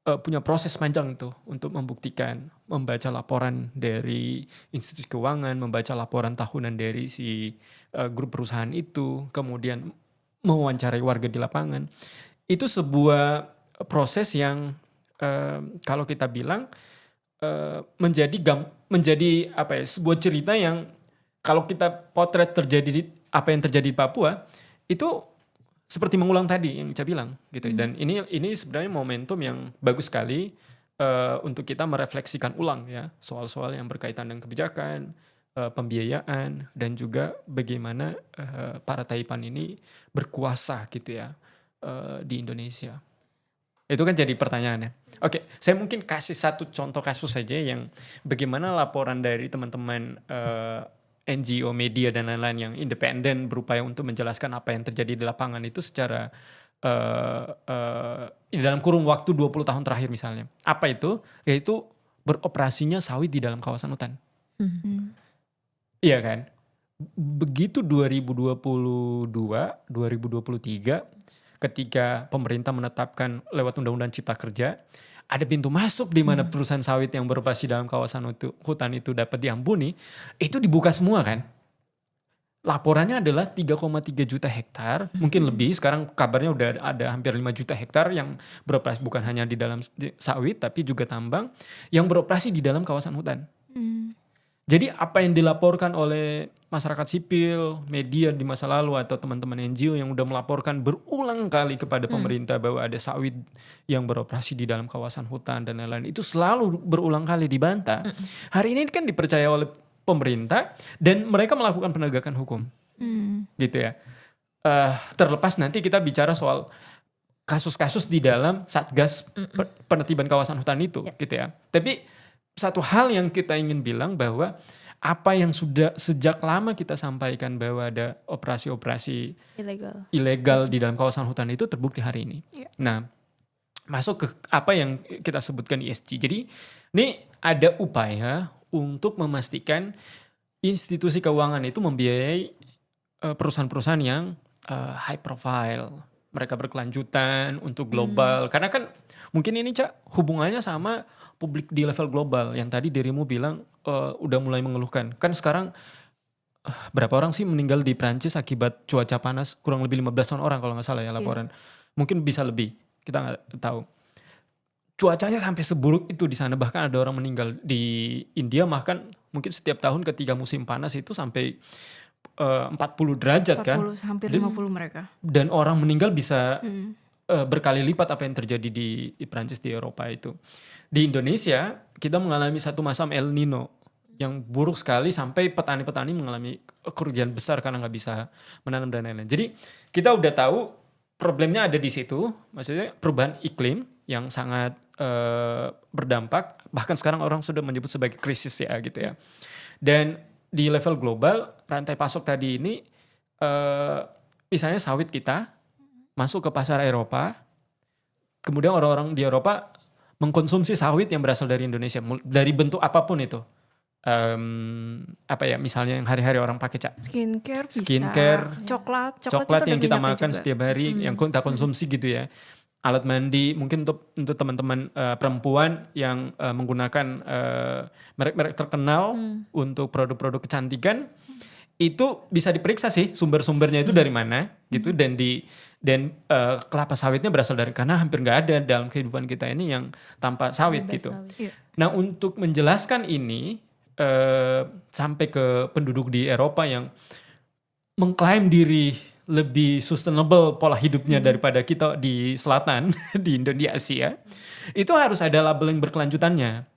punya proses panjang tuh untuk membuktikan, membaca laporan dari institusi keuangan, membaca laporan tahunan dari si grup perusahaan itu, kemudian mewawancarai warga di lapangan. Itu sebuah proses yang kalau kita bilang menjadi apa ya, sebuah cerita yang kalau kita potret apa yang terjadi di Papua itu seperti mengulang tadi yang saya bilang gitu. Dan ini sebenarnya momentum yang bagus sekali untuk kita merefleksikan ulang ya soal-soal yang berkaitan dengan kebijakan, pembiayaan, dan juga bagaimana para Taipan ini berkuasa gitu ya di Indonesia. Itu kan jadi pertanyaannya. Oke, saya mungkin kasih satu contoh kasus saja yang bagaimana laporan dari teman-teman NGO, media dan lain-lain yang independen berupaya untuk menjelaskan apa yang terjadi di lapangan itu secara di dalam kurun waktu 20 tahun terakhir misalnya. Apa itu? Yaitu beroperasinya sawit di dalam kawasan hutan. Iya kan? Begitu 2022, 2023 ketika pemerintah menetapkan lewat Undang-Undang Cipta Kerja, ada pintu masuk di mana perusahaan sawit yang beroperasi dalam kawasan hutan itu dapat diampuni, itu dibuka semua kan. Laporannya adalah 3,3 juta hektar, mungkin lebih, sekarang kabarnya udah ada hampir 5 juta hektar yang beroperasi bukan hanya di dalam sawit, tapi juga tambang, yang beroperasi di dalam kawasan hutan. Jadi apa yang dilaporkan oleh masyarakat sipil, media di masa lalu atau teman-teman NGO yang udah melaporkan berulang kali kepada pemerintah bahwa ada sawit yang beroperasi di dalam kawasan hutan dan lain-lain, itu selalu berulang kali dibantah. Hari ini kan dipercaya oleh pemerintah dan mereka melakukan penegakan hukum. Gitu ya. Terlepas nanti kita bicara soal kasus-kasus di dalam Satgas penertiban kawasan hutan itu gitu ya. Tapi satu hal yang kita ingin bilang bahwa apa yang sudah sejak lama kita sampaikan bahwa ada operasi-operasi ilegal di dalam kawasan hutan itu terbukti hari ini. Nah, masuk ke apa yang kita sebutkan ESG. Jadi ini ada upaya untuk memastikan institusi keuangan itu membiayai perusahaan-perusahaan yang high profile, mereka berkelanjutan untuk global. Karena kan mungkin ini Cak hubungannya sama publik di level global yang tadi dirimu bilang udah mulai mengeluhkan. Kan sekarang berapa orang sih meninggal di Prancis akibat cuaca panas? Kurang lebih 15 orang kalau nggak salah ya laporan. Mungkin bisa lebih, kita nggak tahu. Cuacanya sampai seburuk itu di sana, bahkan ada orang meninggal di India, bahkan mungkin setiap tahun ketika musim panas itu sampai 40 derajat 40, kan. hampir 50 mereka. Dan orang meninggal bisa berkali lipat apa yang terjadi di Prancis, di Eropa itu. Di Indonesia kita mengalami satu masa El Nino yang buruk sekali sampai petani-petani mengalami kerugian besar karena nggak bisa menanam dan lain-lain. Jadi kita udah tahu problemnya ada di situ, maksudnya perubahan iklim yang sangat berdampak, bahkan sekarang orang sudah menyebut sebagai krisis ya gitu ya. Dan di level global rantai pasok tadi ini misalnya sawit kita masuk ke pasar Eropa, kemudian orang-orang di Eropa mengkonsumsi sawit yang berasal dari Indonesia dari bentuk apapun itu. Apa ya, misalnya yang hari-hari orang pakai Cak, Skincare bisa, coklat yang kita makan juga setiap hari, yang kita konsumsi gitu ya. Alat mandi mungkin untuk teman-teman perempuan yang menggunakan merek-merek terkenal untuk produk-produk kecantikan, itu bisa diperiksa sih sumber-sumbernya itu dari mana gitu, dan kelapa sawitnya berasal dari, karena hampir nggak ada dalam kehidupan kita ini yang tanpa sawit gitu. Nah, untuk menjelaskan ini sampai ke penduduk di Eropa yang mengklaim diri lebih sustainable pola hidupnya daripada kita di selatan di Indonesia, itu harus ada labeling berkelanjutannya.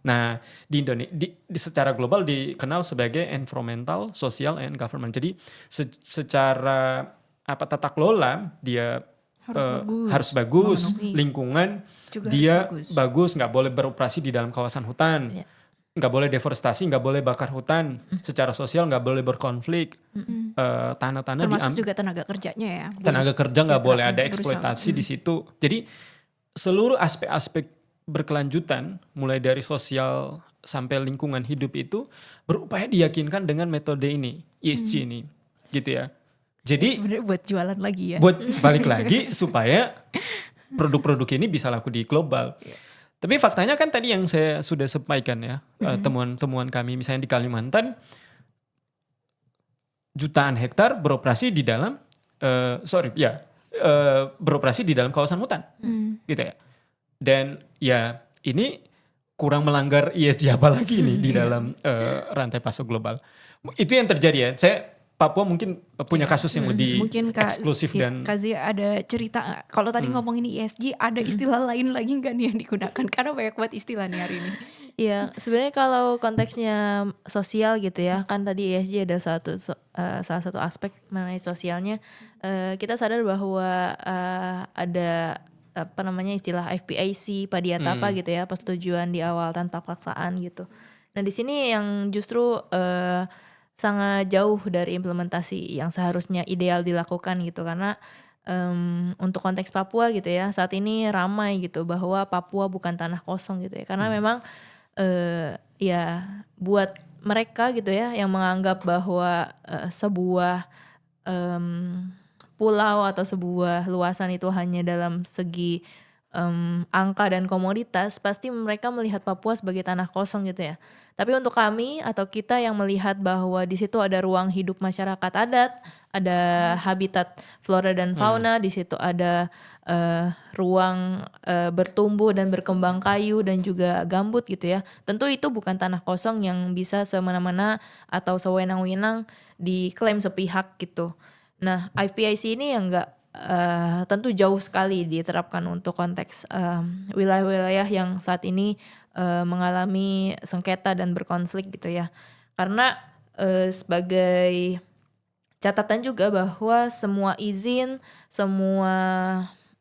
Nah, di Indonesia secara global dikenal sebagai environmental, social, and government. Jadi secara tata kelola dia harus bagus, lingkungan juga dia bagus, nggak boleh beroperasi di dalam kawasan hutan, nggak boleh deforestasi, nggak boleh bakar hutan, secara sosial nggak boleh berkonflik, tanah-tanah termasuk juga tenaga kerjanya ya. Tenaga kerja nggak boleh ada eksploitasi di situ. Jadi seluruh aspek-aspek berkelanjutan mulai dari sosial sampai lingkungan hidup itu berupaya diyakinkan dengan metode ini, ESG ini, gitu ya. Jadi sebenarnya buat jualan lagi ya. Buat balik lagi supaya produk-produk ini bisa laku di global. Tapi faktanya kan tadi yang saya sudah sampaikan ya, temuan-temuan kami misalnya di Kalimantan, jutaan hektar beroperasi di dalam beroperasi di dalam kawasan hutan, gitu ya. Dan ya ini kurang melanggar ESG apa lagi nih di dalam rantai pasok global. Itu yang terjadi ya. Papua mungkin punya kasus yang lebih Mungkin eksklusif dan Kazi ada cerita nggak? Kalau tadi ngomongin ESG, ada istilah lain lagi nggak nih yang digunakan? Karena banyak banget istilah nih hari ini. Iya, sebenarnya kalau konteksnya sosial gitu ya, kan tadi ESG ada salah satu aspek mengenai sosialnya. Kita sadar bahwa ada apa namanya istilah FPIC, Padiatapa gitu ya, persetujuan di awal tanpa paksaan gitu. Nah di sini yang justru sangat jauh dari implementasi yang seharusnya ideal dilakukan gitu, karena untuk konteks Papua gitu ya, saat ini ramai gitu bahwa Papua bukan tanah kosong gitu ya, karena memang ya buat mereka gitu ya yang menganggap bahwa sebuah pulau atau sebuah luasan itu hanya dalam segi angka dan komoditas, pasti mereka melihat Papua sebagai tanah kosong gitu ya. Tapi untuk kami atau kita yang melihat bahwa di situ ada ruang hidup masyarakat adat, ada habitat flora dan fauna, di situ ada ruang bertumbuh dan berkembang kayu dan juga gambut gitu ya. Tentu itu bukan tanah kosong yang bisa semena-mena atau sewenang-wenang diklaim sepihak gitu. Nah, IPIC ini yang tentu jauh sekali diterapkan untuk konteks wilayah-wilayah yang saat ini mengalami sengketa dan berkonflik gitu ya. Karena sebagai catatan juga bahwa semua izin, semua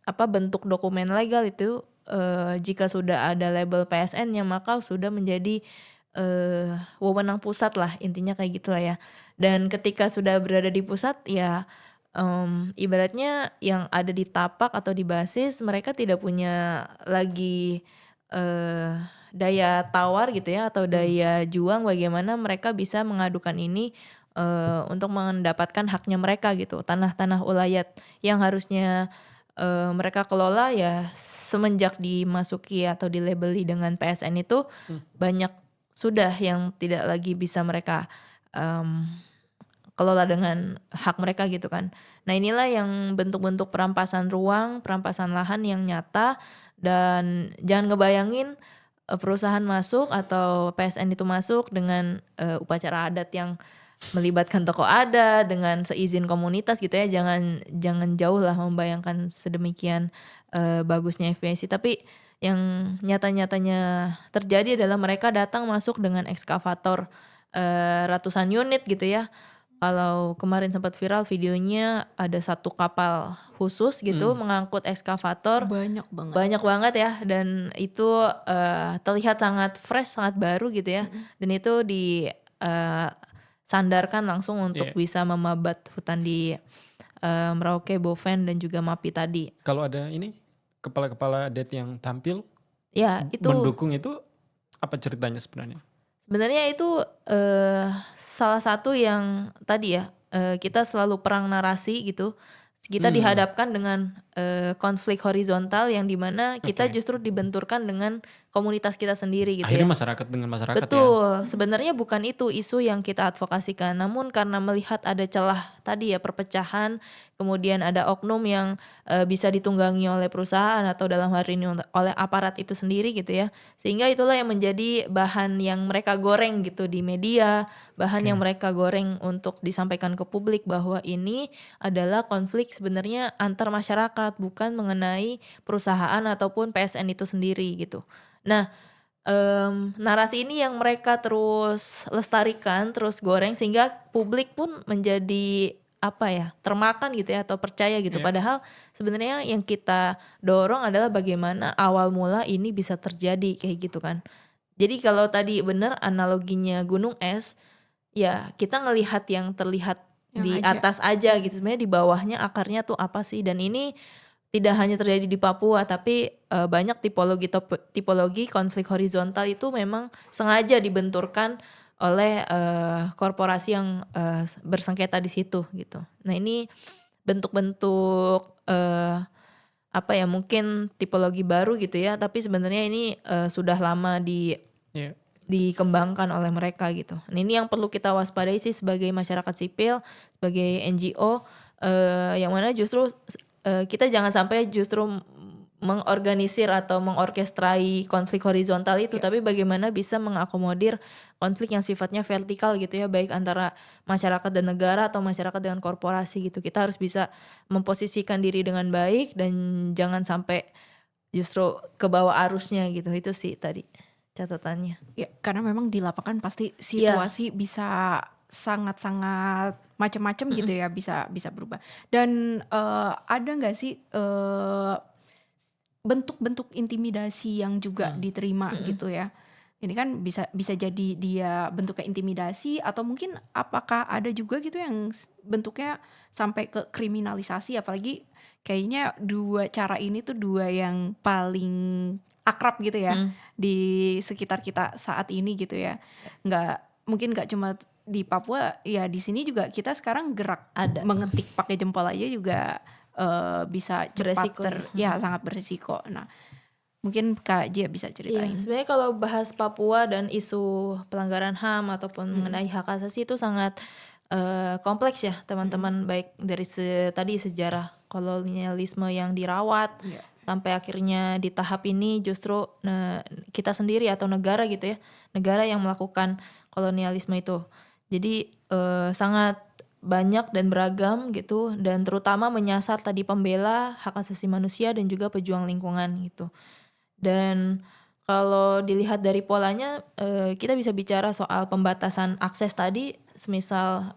bentuk dokumen legal itu jika sudah ada label PSN-nya maka sudah menjadi wewenang pusat lah, intinya kayak gitulah ya. Dan ketika sudah berada di pusat ya ibaratnya yang ada di tapak atau di basis mereka tidak punya lagi daya tawar gitu ya atau daya juang bagaimana mereka bisa mengadukan ini untuk mendapatkan haknya mereka gitu, tanah-tanah ulayat yang harusnya mereka kelola ya semenjak dimasuki atau dilabeli dengan PSN itu banyak sudah yang tidak lagi bisa mereka kelola dengan hak mereka gitu kan. Nah inilah yang bentuk-bentuk perampasan ruang, perampasan lahan yang nyata, dan jangan ngebayangin perusahaan masuk atau PSN itu masuk dengan upacara adat yang melibatkan tokoh adat dengan seizin komunitas gitu ya. Jangan jauh lah membayangkan sedemikian bagusnya FPIC, tapi yang nyata-nyatanya terjadi adalah mereka datang masuk dengan ekskavator ratusan unit gitu ya. Kalau kemarin sempat viral videonya ada satu kapal khusus gitu mengangkut ekskavator banyak banget ya, dan itu terlihat sangat fresh, sangat baru gitu ya. Dan itu sandarkan langsung untuk bisa memabat hutan di Merauke, Boven dan juga Mapi tadi. Kalau ada ini kepala-kepala adat yang tampil ya itu mendukung itu, apa ceritanya sebenarnya? Sebenarnya itu salah satu yang tadi ya kita selalu perang narasi gitu. Kita dihadapkan dengan konflik horizontal yang dimana kita justru dibenturkan dengan komunitas kita sendiri gitu. Akhirnya ya. masyarakat dengan masyarakat. Betul, sebenarnya bukan itu isu yang kita advokasikan. Namun karena melihat ada celah tadi ya perpecahan, kemudian ada oknum yang bisa ditunggangi oleh perusahaan atau dalam hal ini oleh aparat itu sendiri gitu ya. Sehingga itulah yang menjadi bahan yang mereka goreng gitu di media, bahan yang mereka goreng untuk disampaikan ke publik bahwa ini adalah konflik sebenarnya antar masyarakat, bukan mengenai perusahaan ataupun PSN itu sendiri gitu. Nah, narasi ini yang mereka terus lestarikan, terus goreng sehingga publik pun menjadi termakan gitu ya atau percaya gitu. Padahal sebenarnya yang kita dorong adalah bagaimana awal mula ini bisa terjadi kayak gitu kan. Jadi kalau tadi benar analoginya gunung es, ya kita ngelihat yang terlihat di atas aja gitu. Sebenarnya di bawahnya akarnya tuh apa sih? Dan ini tidak hanya terjadi di Papua, tapi banyak tipologi konflik horizontal itu memang sengaja dibenturkan oleh korporasi yang bersengketa di situ gitu. Nah ini bentuk-bentuk mungkin tipologi baru gitu ya, tapi sebenarnya ini sudah lama dikembangkan oleh mereka gitu. Nah ini yang perlu kita waspadai sih sebagai masyarakat sipil, sebagai NGO, yang mana justru kita jangan sampai justru mengorganisir atau mengorkestrai konflik horizontal itu, tapi bagaimana bisa mengakomodir konflik yang sifatnya vertikal gitu ya, baik antara masyarakat dan negara atau masyarakat dengan korporasi gitu. Kita harus bisa memposisikan diri dengan baik dan jangan sampai justru ke bawah arusnya gitu. Itu sih tadi catatannya. Ya, karena memang di lapangan pasti situasi bisa sangat-sangat macam-macam gitu ya, bisa berubah. Dan ada nggak sih bentuk-bentuk intimidasi yang juga diterima gitu ya? Ini kan bisa jadi dia bentuknya intimidasi, atau mungkin apakah ada juga gitu yang bentuknya sampai ke kriminalisasi, apalagi kayaknya dua cara ini tuh dua yang paling akrab gitu ya di sekitar kita saat ini gitu ya. Mungkin nggak cuma di Papua ya, di sini juga kita sekarang gerak Ada. mengetik pakai jempol aja juga bisa cepat Beresiko sangat beresiko. Nah, mungkin Kak Jia bisa ceritain. Iya, sebenarnya kalau bahas Papua dan isu pelanggaran HAM ataupun mengenai hak asasi itu sangat kompleks ya teman-teman, baik dari tadi sejarah kolonialisme yang dirawat sampai akhirnya di tahap ini justru kita sendiri atau negara gitu ya, negara yang melakukan kolonialisme itu. Jadi sangat banyak dan beragam gitu, dan terutama menyasar tadi pembela hak asasi manusia dan juga pejuang lingkungan gitu. Dan kalau dilihat dari polanya, kita bisa bicara soal pembatasan akses tadi, semisal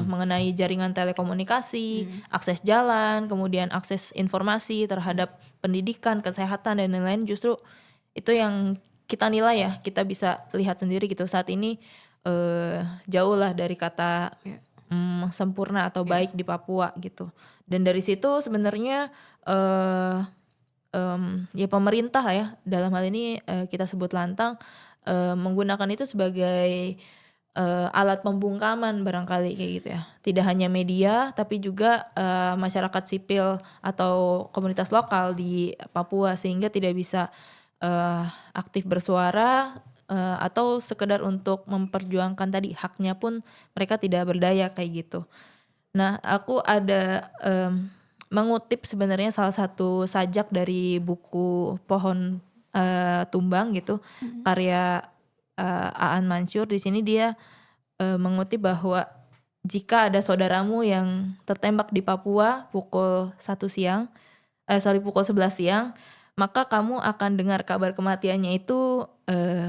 mengenai jaringan telekomunikasi, akses jalan, kemudian akses informasi terhadap pendidikan, kesehatan dan lain-lain. Justru itu yang kita nilai ya, kita bisa lihat sendiri gitu saat ini jauh lah dari kata sempurna atau baik di Papua gitu. Dan dari situ sebenarnya ya pemerintah ya, dalam hal ini kita sebut Lantang, menggunakan itu sebagai alat pembungkaman barangkali kayak gitu ya. Tidak hanya media tapi juga masyarakat sipil atau komunitas lokal di Papua, sehingga tidak bisa aktif bersuara atau sekedar untuk memperjuangkan tadi haknya pun mereka tidak berdaya kayak gitu. Nah, aku ada mengutip sebenarnya salah satu sajak dari buku Pohon Tumbang gitu, karya Aan Mansur. Di sini dia mengutip bahwa jika ada saudaramu yang tertembak di Papua pukul 11 siang, maka kamu akan dengar kabar kematiannya itu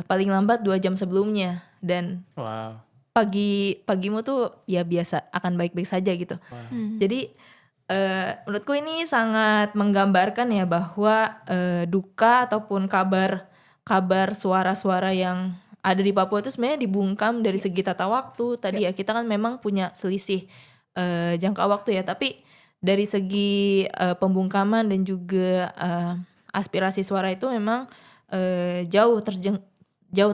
paling lambat 2 jam sebelumnya, dan pagimu tuh ya biasa akan baik-baik saja gitu. Jadi menurutku ini sangat menggambarkan ya bahwa duka ataupun kabar suara-suara yang ada di Papua itu sebenarnya dibungkam dari segi tata waktu. Tadi ya kita kan memang punya selisih jangka waktu ya, tapi dari segi pembungkaman dan juga aspirasi suara itu memang jauh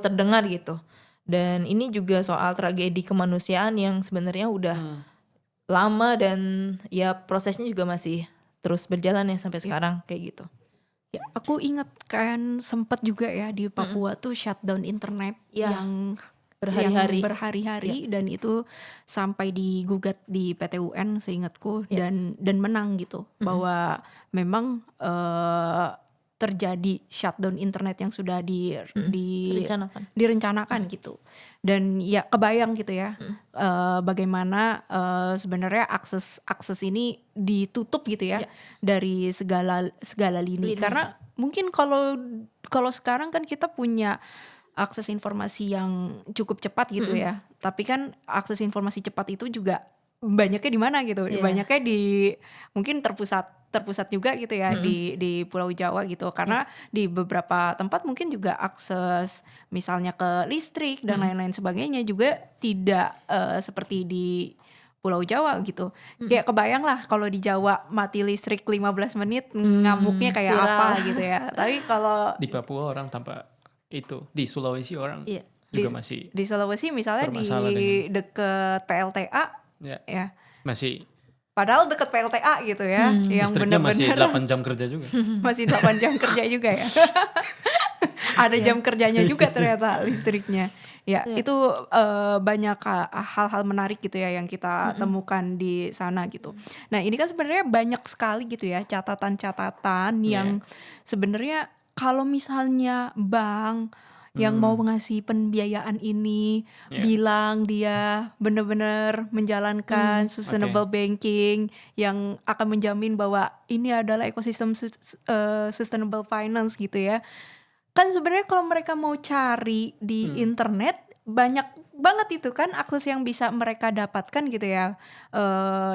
terdengar gitu. Dan ini juga soal tragedi kemanusiaan yang sebenarnya udah lama dan ya prosesnya juga masih terus berjalan ya sampai sekarang kayak gitu. Ya, aku ingat kan sempat juga ya di Papua tuh shutdown internet yang berhari-hari dan itu sampai digugat di PT UN seingatku, dan menang gitu, bahwa memang terjadi shutdown internet yang sudah direncanakan gitu. Dan ya kebayang gitu ya bagaimana sebenarnya akses ini ditutup gitu ya dari segala lini. Karena mungkin kalau sekarang kan kita punya akses informasi yang cukup cepat gitu ya. Tapi kan akses informasi cepat itu juga banyaknya di mana gitu. Banyaknya di mungkin terpusat juga gitu ya di Pulau Jawa gitu, karena di beberapa tempat mungkin juga akses misalnya ke listrik dan lain-lain sebagainya juga tidak seperti di Pulau Jawa gitu. Kayak kebayang lah kalau di Jawa mati listrik 15 menit ngamuknya kayak apa gitu ya. Tapi kalau di Papua orang tanpa itu, di Sulawesi orang juga masih di Sulawesi misalnya di deket PLTA ya masih, padahal deket PLTA gitu ya, yang listriknya benar-benar masih 8 jam kerja juga. Masih 8 jam kerja juga ya. Ada jam kerjanya juga ternyata listriknya. Ya, Iya. itu banyak hal-hal menarik gitu ya yang kita temukan di sana gitu. Nah, ini kan sebenarnya banyak sekali gitu ya catatan-catatan yang sebenarnya kalau misalnya bank yang mau ngasih pembiayaan ini bilang dia benar-benar menjalankan sustainable banking yang akan menjamin bahwa ini adalah ekosistem sustainable finance gitu ya. Kan sebenarnya kalau mereka mau cari di internet banyak banget itu kan akses yang bisa mereka dapatkan gitu ya.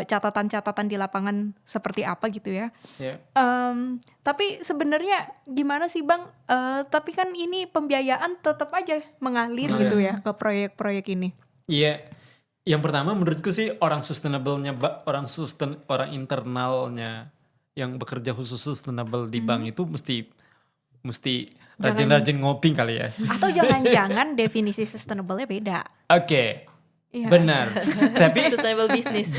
Catatan-catatan di lapangan seperti apa gitu ya. Ya. Tapi sebenarnya gimana sih Bang? Tapi kan ini pembiayaan tetap aja mengalir gitu ya ke proyek-proyek ini. Iya. Yang pertama menurutku sih orang sustainable-nya, orang internalnya yang bekerja khusus sustainable di bank itu mesti rajin-rajin ngopi kali ya. Atau jangan-jangan definisi sustainable-nya beda. Oke. Iya. Benar. Tapi Sustainable business.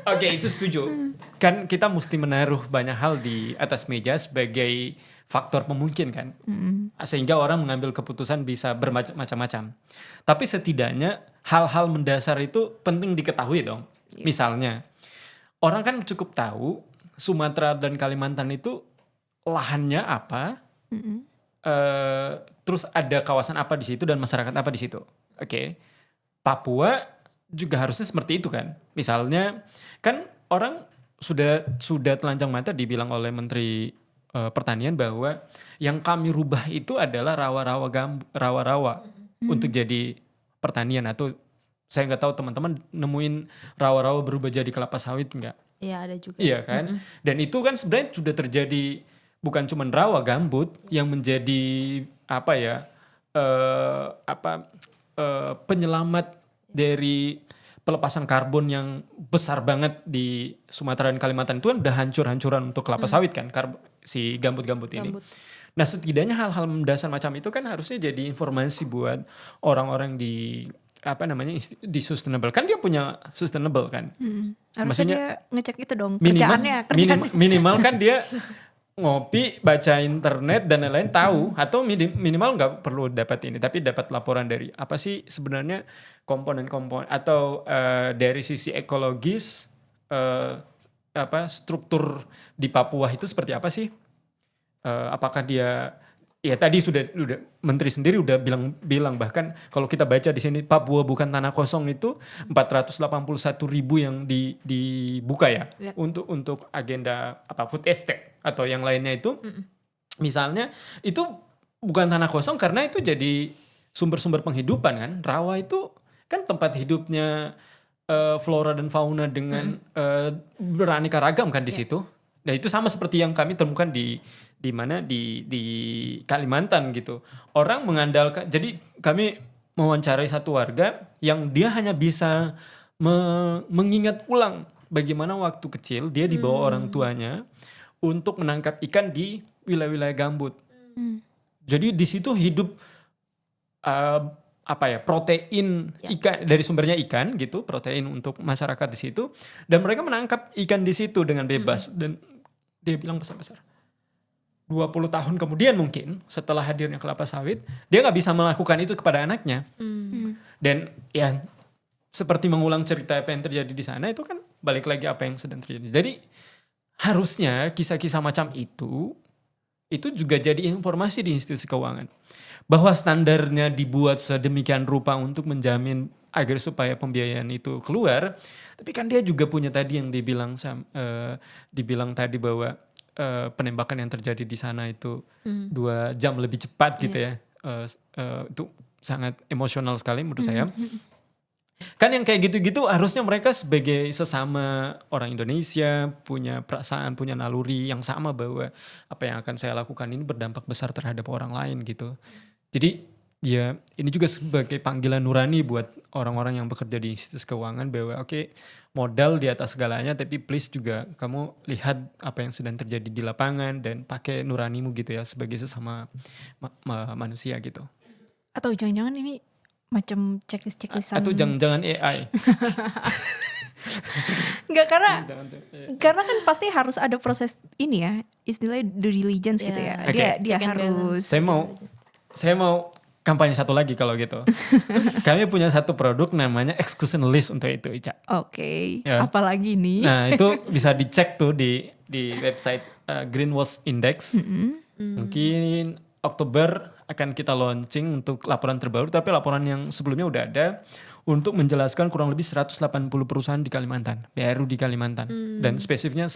Oke, itu setuju. Kan kita mesti menaruh banyak hal di atas meja sebagai faktor pemungkin kan. Sehingga orang mengambil keputusan bisa bermacam-macam. Tapi setidaknya hal-hal mendasar itu penting diketahui dong. Misalnya, orang kan cukup tahu Sumatera dan Kalimantan itu lahannya apa, terus ada kawasan apa di situ dan masyarakat apa di situ. Oke. Papua juga harusnya seperti itu kan. Misalnya kan orang sudah telanjang mata dibilang oleh Menteri Pertanian bahwa yang kami rubah itu adalah rawa-rawa untuk jadi pertanian, atau saya nggak tahu teman-teman nemuin rawa-rawa berubah jadi kelapa sawit nggak? Iya, ada juga. Iya kan? Dan itu kan sebenarnya sudah terjadi, bukan cuma rawa gambut yang menjadi penyelamat dari pelepasan karbon yang besar banget di Sumatera dan Kalimantan itu kan udah hancur-hancuran untuk kelapa sawit kan, si gambut-gambut ini. Nah setidaknya hal-hal mendasar macam itu kan harusnya jadi informasi buat orang-orang di di sustainable, kan dia punya sustainable kan. Harusnya Maksudnya dia ngecek itu dong kerjaannya. minimal kan dia ngopi, baca internet dan lain-lain tahu, atau minimal nggak perlu dapat ini tapi dapat laporan dari apa sih sebenarnya komponen-komponen atau dari sisi ekologis struktur di Papua itu seperti apa sih? Apakah dia tadi sudah Menteri sendiri udah bilang bahkan kalau kita baca di sini Papua bukan tanah kosong itu 481.000 yang dibuka ya untuk agenda food estate atau yang lainnya itu. Misalnya itu bukan tanah kosong karena itu jadi sumber-sumber penghidupan kan. Rawa itu kan tempat hidupnya flora dan fauna dengan beraneka ragam kan di situ. Nah itu sama seperti yang kami temukan di Kalimantan gitu. Orang mengandalkan, jadi kami mewawancarai satu warga yang dia hanya bisa mengingat ulang bagaimana waktu kecil dia dibawa orang tuanya untuk menangkap ikan di wilayah-wilayah gambut. Jadi di situ hidup protein ikan dari sumbernya ikan gitu, protein untuk masyarakat di situ, dan mereka menangkap ikan di situ dengan bebas. Dan dia bilang besar-besar 20 tahun kemudian mungkin setelah hadirnya kelapa sawit dia nggak bisa melakukan itu kepada anaknya. Dan ya seperti mengulang cerita apa yang terjadi di sana, itu kan balik lagi apa yang sedang terjadi. Jadi harusnya kisah-kisah macam itu juga jadi informasi di institusi keuangan bahwa standarnya dibuat sedemikian rupa untuk menjamin agar supaya pembiayaan itu keluar. Tapi kan dia juga punya tadi yang dibilang tadi bahwa penembakan yang terjadi di sana itu 2 jam lebih cepat gitu ya. Itu sangat emosional sekali menurut saya. Kan yang kayak gitu-gitu harusnya mereka sebagai sesama orang Indonesia punya perasaan, punya naluri yang sama bahwa apa yang akan saya lakukan ini berdampak besar terhadap orang lain gitu. Jadi ya ini juga sebagai panggilan nurani buat orang-orang yang bekerja di institusi keuangan bahwa modal di atas segalanya, tapi please juga kamu lihat apa yang sedang terjadi di lapangan dan pakai nuranimu gitu ya sebagai sesama manusia gitu. Atau jangan-jangan ini macam checklist-checklistan. Atau jangan-jangan AI. Enggak, Jangan-jangan. karena kan pasti harus ada proses ini ya, istilahnya due diligence gitu ya. Ya, Dia Oke. dia Check and harus Saya mau kampanye satu lagi kalau gitu. Kami punya satu produk namanya exclusion list untuk itu, Ica. Oke, Ya. apalagi nih. Nah, itu bisa dicek tuh di website Greenwatch Index. Mungkin Oktober akan kita launching untuk laporan terbaru, tapi laporan yang sebelumnya udah ada untuk menjelaskan kurang lebih 180 perusahaan di Kalimantan, baru di Kalimantan, dan spesifiknya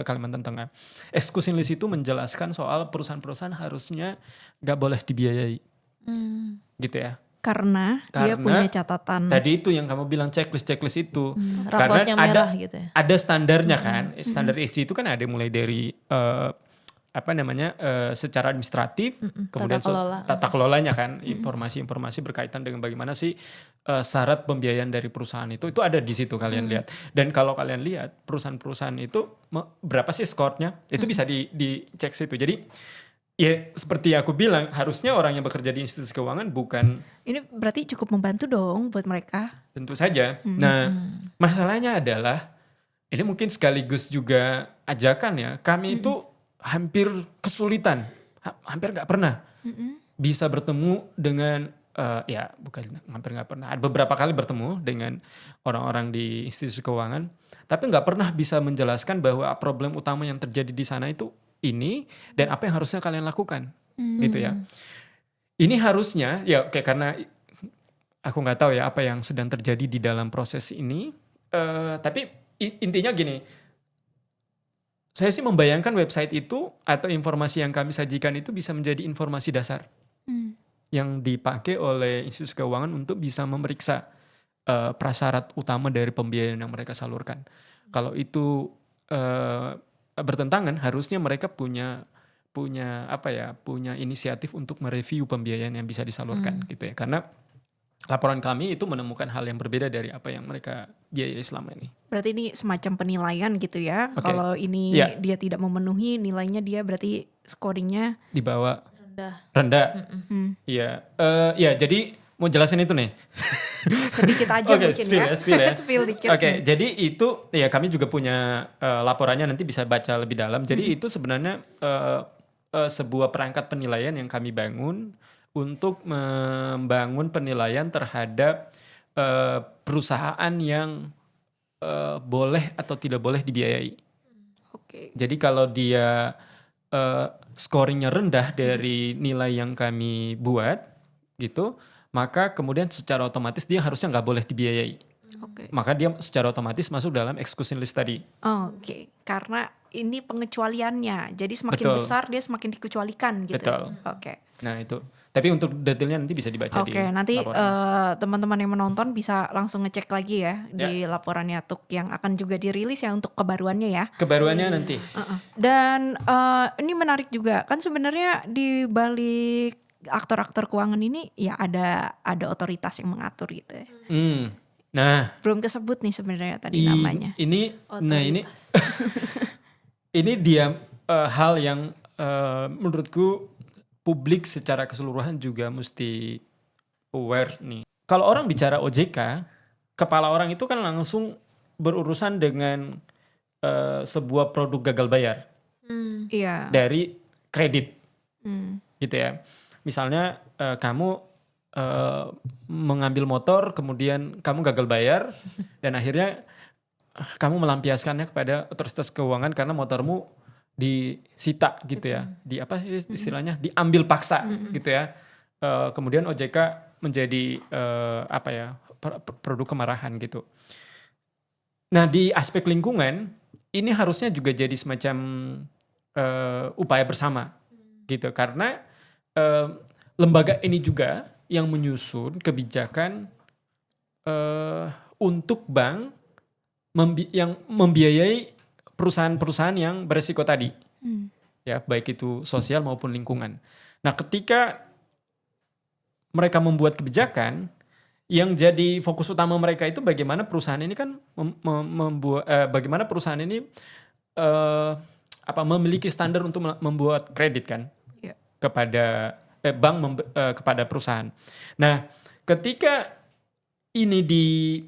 Kalimantan Tengah. Exclusion list itu menjelaskan soal perusahaan-perusahaan harusnya gak boleh dibiayai, gitu ya. Karena dia Karena punya catatan. Tadi itu yang kamu bilang checklist itu, Rapotnya merah gitu ya. ada standarnya kan, standar ESG itu kan ada mulai dari secara administratif, kemudian Tata kelola. tata kelolanya kan, informasi-informasi berkaitan dengan bagaimana sih syarat pembiayaan dari perusahaan itu ada di situ kalian lihat. Dan kalau kalian lihat perusahaan-perusahaan itu berapa sih skornya, itu bisa dicek situ. Jadi ya seperti aku bilang, harusnya orang yang bekerja di institusi keuangan bukan. Ini berarti cukup membantu dong buat mereka. Tentu saja. Nah, masalahnya adalah ini mungkin sekaligus juga ajakan ya. Kami itu hampir kesulitan, hampir nggak pernah bisa bertemu dengan bukan hampir nggak pernah. Ada beberapa kali bertemu dengan orang-orang di institusi keuangan, tapi nggak pernah bisa menjelaskan bahwa problem utama yang terjadi di sana itu ini dan apa yang harusnya kalian lakukan, gitu ya. Ini harusnya ya kayak karena aku nggak tahu ya apa yang sedang terjadi di dalam proses ini, tapi intinya gini, saya sih membayangkan website itu atau informasi yang kami sajikan itu bisa menjadi informasi dasar yang dipakai oleh institusi keuangan untuk bisa memeriksa prasyarat utama dari pembiayaan yang mereka salurkan. Kalau itu bertentangan, harusnya mereka punya inisiatif untuk mereview pembiayaan yang bisa disalurkan gitu ya. Karena laporan kami itu menemukan hal yang berbeda dari apa yang mereka biayai selama ini. Berarti ini semacam penilaian gitu ya. Oke. Kalau ini Iya. dia tidak memenuhi nilainya, dia berarti scoringnya Di bawah Rendah. Iya. Jadi mau jelasin itu nih. sedikit aja Oke, mungkin spill ya. spill ya. Spill dikit. Oke, jadi itu ya kami juga punya laporannya, nanti bisa baca lebih dalam. Jadi itu sebenarnya sebuah perangkat penilaian yang kami bangun untuk membangun penilaian terhadap perusahaan yang boleh atau tidak boleh dibiayai. Oke. Jadi kalau dia scoringnya rendah dari nilai yang kami buat gitu, maka kemudian secara otomatis dia harusnya nggak boleh dibiayai. Oke. Maka dia secara otomatis masuk dalam exclusion list tadi. Oke. Karena ini pengecualiannya. Jadi semakin Betul. besar dia semakin dikecualikan gitu. Betul. Oke. Nah itu. Tapi untuk detailnya nanti bisa dibaca di Oke, nanti laporan. teman-teman yang menonton bisa langsung ngecek lagi ya di laporannya Tuk yang akan juga dirilis ya untuk kebaruannya ya. Kebaruannya nanti. Dan ini menarik juga kan sebenarnya di balik aktor-aktor keuangan ini ya ada otoritas yang mengatur gitu ya. Nah, Belum kesebut nih sebenarnya tadi namanya. ini Otoritas. ini dia hal yang menurutku publik secara keseluruhan juga mesti aware nih. Kalau orang bicara OJK, kepala orang itu kan langsung berurusan dengan sebuah produk gagal bayar Iya. dari kredit, gitu ya. Misalnya kamu mengambil motor, kemudian kamu gagal bayar, dan akhirnya kamu melampiaskannya kepada otoritas keuangan karena motormu disita gitu ya, di apa istilahnya, diambil paksa gitu ya. Kemudian OJK menjadi produk kemarahan gitu. Nah di aspek lingkungan ini harusnya juga jadi semacam upaya bersama gitu, karena lembaga ini juga yang menyusun kebijakan untuk bank yang membiayai perusahaan-perusahaan yang beresiko tadi, ya baik itu sosial maupun lingkungan. Nah, ketika mereka membuat kebijakan, yang jadi fokus utama mereka itu bagaimana perusahaan ini kan bagaimana perusahaan ini memiliki standar untuk membuat kredit kan Iya. kepada bank kepada perusahaan. Nah, ketika ini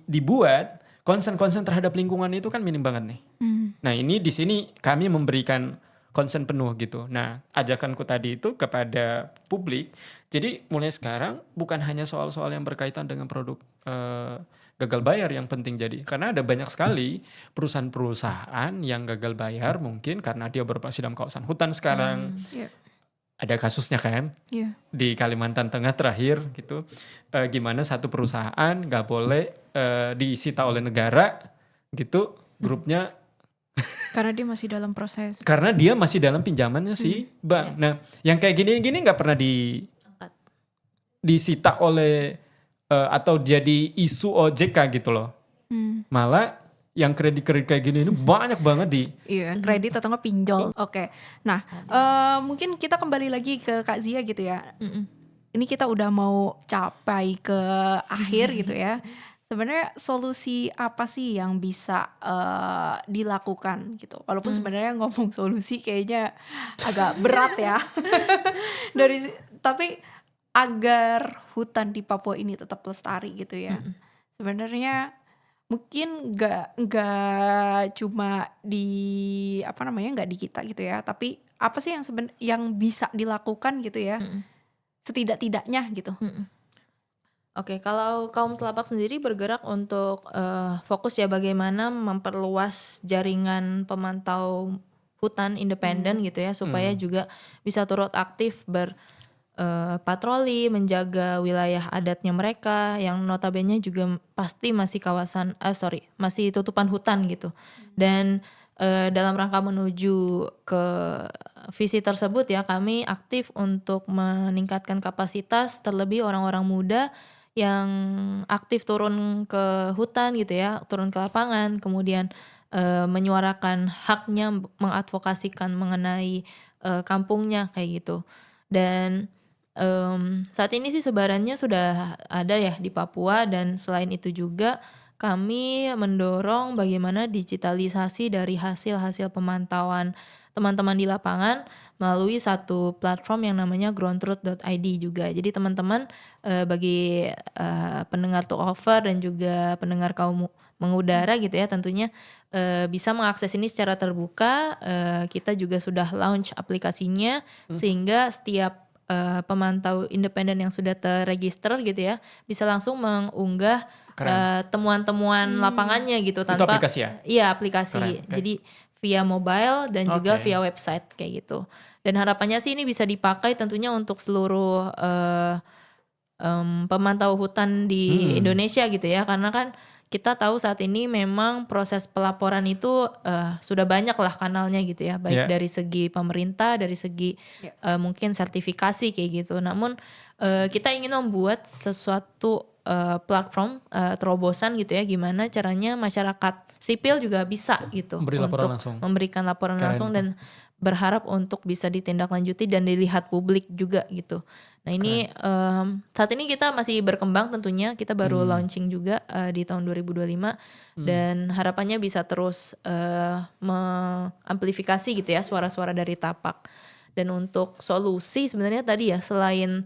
dibuat, concern terhadap lingkungan itu kan minim banget nih. Nah ini di sini kami memberikan concern penuh gitu. Nah ajakanku tadi itu kepada publik, jadi mulai sekarang bukan hanya soal-soal yang berkaitan dengan produk gagal bayar yang penting jadi. Karena ada banyak sekali perusahaan-perusahaan yang gagal bayar mungkin karena dia beroperasi dalam kawasan hutan sekarang. Iya. Ada kasusnya kan Iya. di Kalimantan Tengah terakhir gitu. Gimana satu perusahaan nggak boleh disita oleh negara gitu grupnya Karena dia masih dalam proses. karena dia masih dalam pinjamannya si bank. Nah, yang kayak gini-gini nggak pernah Angkat. disita oleh atau jadi isu OJK gitu loh. Malah yang kredit-kredit kayak gini ini banyak banget di Iya, kredit atau nggak pinjol. Oke. Nah, mungkin kita kembali lagi ke Kak Zia gitu ya. Ini kita udah mau capai ke akhir gitu ya. Sebenarnya solusi apa sih yang bisa dilakukan gitu? Walaupun sebenarnya ngomong solusi kayaknya agak berat ya. Tapi agar hutan di Papua ini tetap lestari gitu ya. Sebenarnya mungkin nggak cuma di nggak di kita gitu ya, tapi apa sih yang bisa dilakukan gitu ya, setidak-tidaknya gitu. Oke, kalau kaum telapak sendiri bergerak untuk fokus ya bagaimana memperluas jaringan pemantau hutan independen gitu ya, supaya juga bisa turut aktif patroli, menjaga wilayah adatnya mereka yang notabene juga pasti masih masih tutupan hutan gitu. Dan dalam rangka menuju ke visi tersebut ya, kami aktif untuk meningkatkan kapasitas terlebih orang-orang muda yang aktif turun ke hutan gitu ya, turun ke lapangan, kemudian menyuarakan haknya, mengadvokasikan mengenai kampungnya kayak gitu. Dan saat ini sih sebarannya sudah ada ya di Papua, dan selain itu juga kami mendorong bagaimana digitalisasi dari hasil-hasil pemantauan teman-teman di lapangan melalui satu platform yang namanya groundtruth.id juga. Jadi teman-teman bagi pendengar Talk Over dan juga pendengar kaum mengudara gitu ya, tentunya bisa mengakses ini secara terbuka. Kita juga sudah launch aplikasinya sehingga setiap pemantau independen yang sudah terregister gitu ya bisa langsung mengunggah temuan-temuan lapangannya gitu itu tanpa aplikasi ya? Iya, aplikasi. Keren, oke. Jadi via mobile dan juga Oke. via website kayak gitu. Dan harapannya sih ini bisa dipakai tentunya untuk seluruh pemantau hutan di Indonesia gitu ya, karena kan kita tahu saat ini memang proses pelaporan itu sudah banyak lah kanalnya gitu ya, baik dari segi pemerintah, dari segi mungkin sertifikasi kayak gitu. Namun kita ingin membuat sesuatu platform terobosan gitu ya, gimana caranya masyarakat sipil juga bisa gitu Memberi laporan untuk langsung. memberikan laporan Keren langsung tuh. dan berharap untuk bisa ditindaklanjuti dan dilihat publik juga gitu. Nah ini saat ini kita masih berkembang tentunya, kita baru launching juga di tahun 2025 dan harapannya bisa terus mengamplifikasi gitu ya suara-suara dari Tapak. Dan untuk solusi sebenarnya tadi ya, selain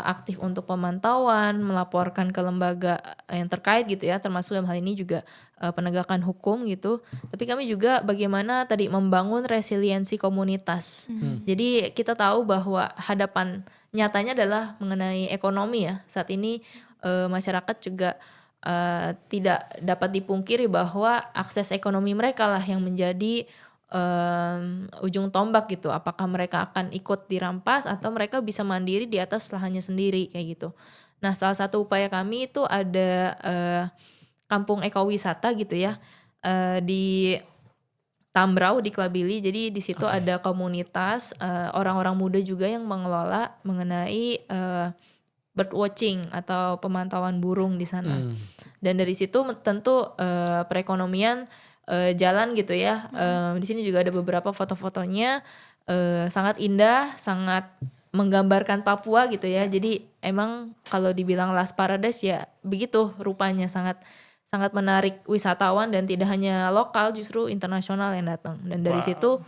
aktif untuk pemantauan, melaporkan ke lembaga yang terkait gitu ya, termasuk dalam hal ini juga penegakan hukum gitu. Tapi kami juga bagaimana tadi membangun resiliensi komunitas. Jadi kita tahu bahwa hadapan nyatanya adalah mengenai ekonomi ya. Saat ini masyarakat juga tidak dapat dipungkiri bahwa akses ekonomi mereka lah yang menjadi ujung tombak gitu. Apakah mereka akan ikut dirampas atau mereka bisa mandiri di atas lahannya sendiri kayak gitu. Nah, salah satu upaya kami itu ada kampung ekowisata gitu ya di Tambrau di Klabili. Jadi di situ ada komunitas orang-orang muda juga yang mengelola mengenai bird watching atau pemantauan burung di sana. Dan dari situ tentu perekonomian jalan gitu ya. Di sini juga ada beberapa foto-fotonya sangat indah, sangat menggambarkan Papua gitu ya. Jadi emang kalau dibilang Last Paradise ya begitu rupanya, sangat menarik wisatawan dan tidak hanya lokal, justru internasional yang datang. Dan dari situ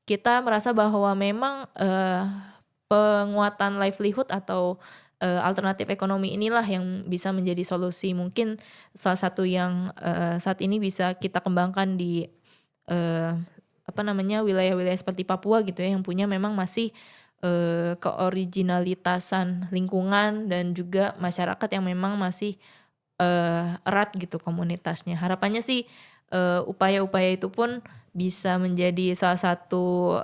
kita merasa bahwa memang penguatan livelihood atau alternatif ekonomi inilah yang bisa menjadi solusi. Mungkin salah satu yang saat ini bisa kita kembangkan di wilayah-wilayah seperti Papua gitu ya, yang punya memang masih keoriginalitasan lingkungan dan juga masyarakat yang memang masih erat gitu komunitasnya. Harapannya sih upaya-upaya itu pun bisa menjadi salah satu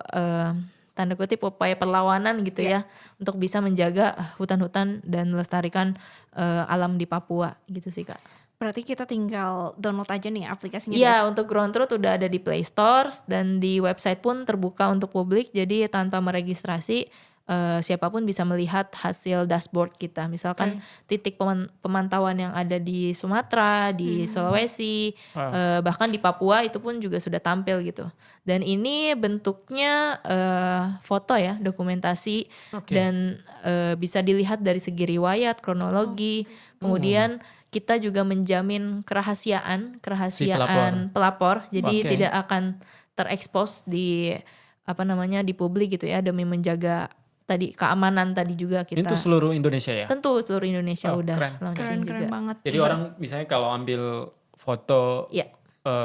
tanda kutip upaya perlawanan gitu ya untuk bisa menjaga hutan-hutan dan melestarikan alam di Papua gitu sih Kak. Berarti kita tinggal download aja nih aplikasinya. Iya, untuk Ground Truth udah ada di Play Store dan di website pun terbuka untuk publik, jadi tanpa meregistrasi siapapun bisa melihat hasil dashboard kita. Misalkan titik pemantauan yang ada di Sumatera, di Sulawesi, bahkan di Papua itu pun juga sudah tampil gitu. Dan ini bentuknya foto ya, dokumentasi dan bisa dilihat dari segi riwayat, kronologi. Kemudian kita juga menjamin kerahasiaan pelapor. Jadi tidak akan terekspos di di publik gitu ya, demi menjaga tadi keamanan tadi juga kita. Itu seluruh Indonesia ya? Tentu seluruh Indonesia udah launching juga. Keren banget. Jadi orang misalnya kalau ambil foto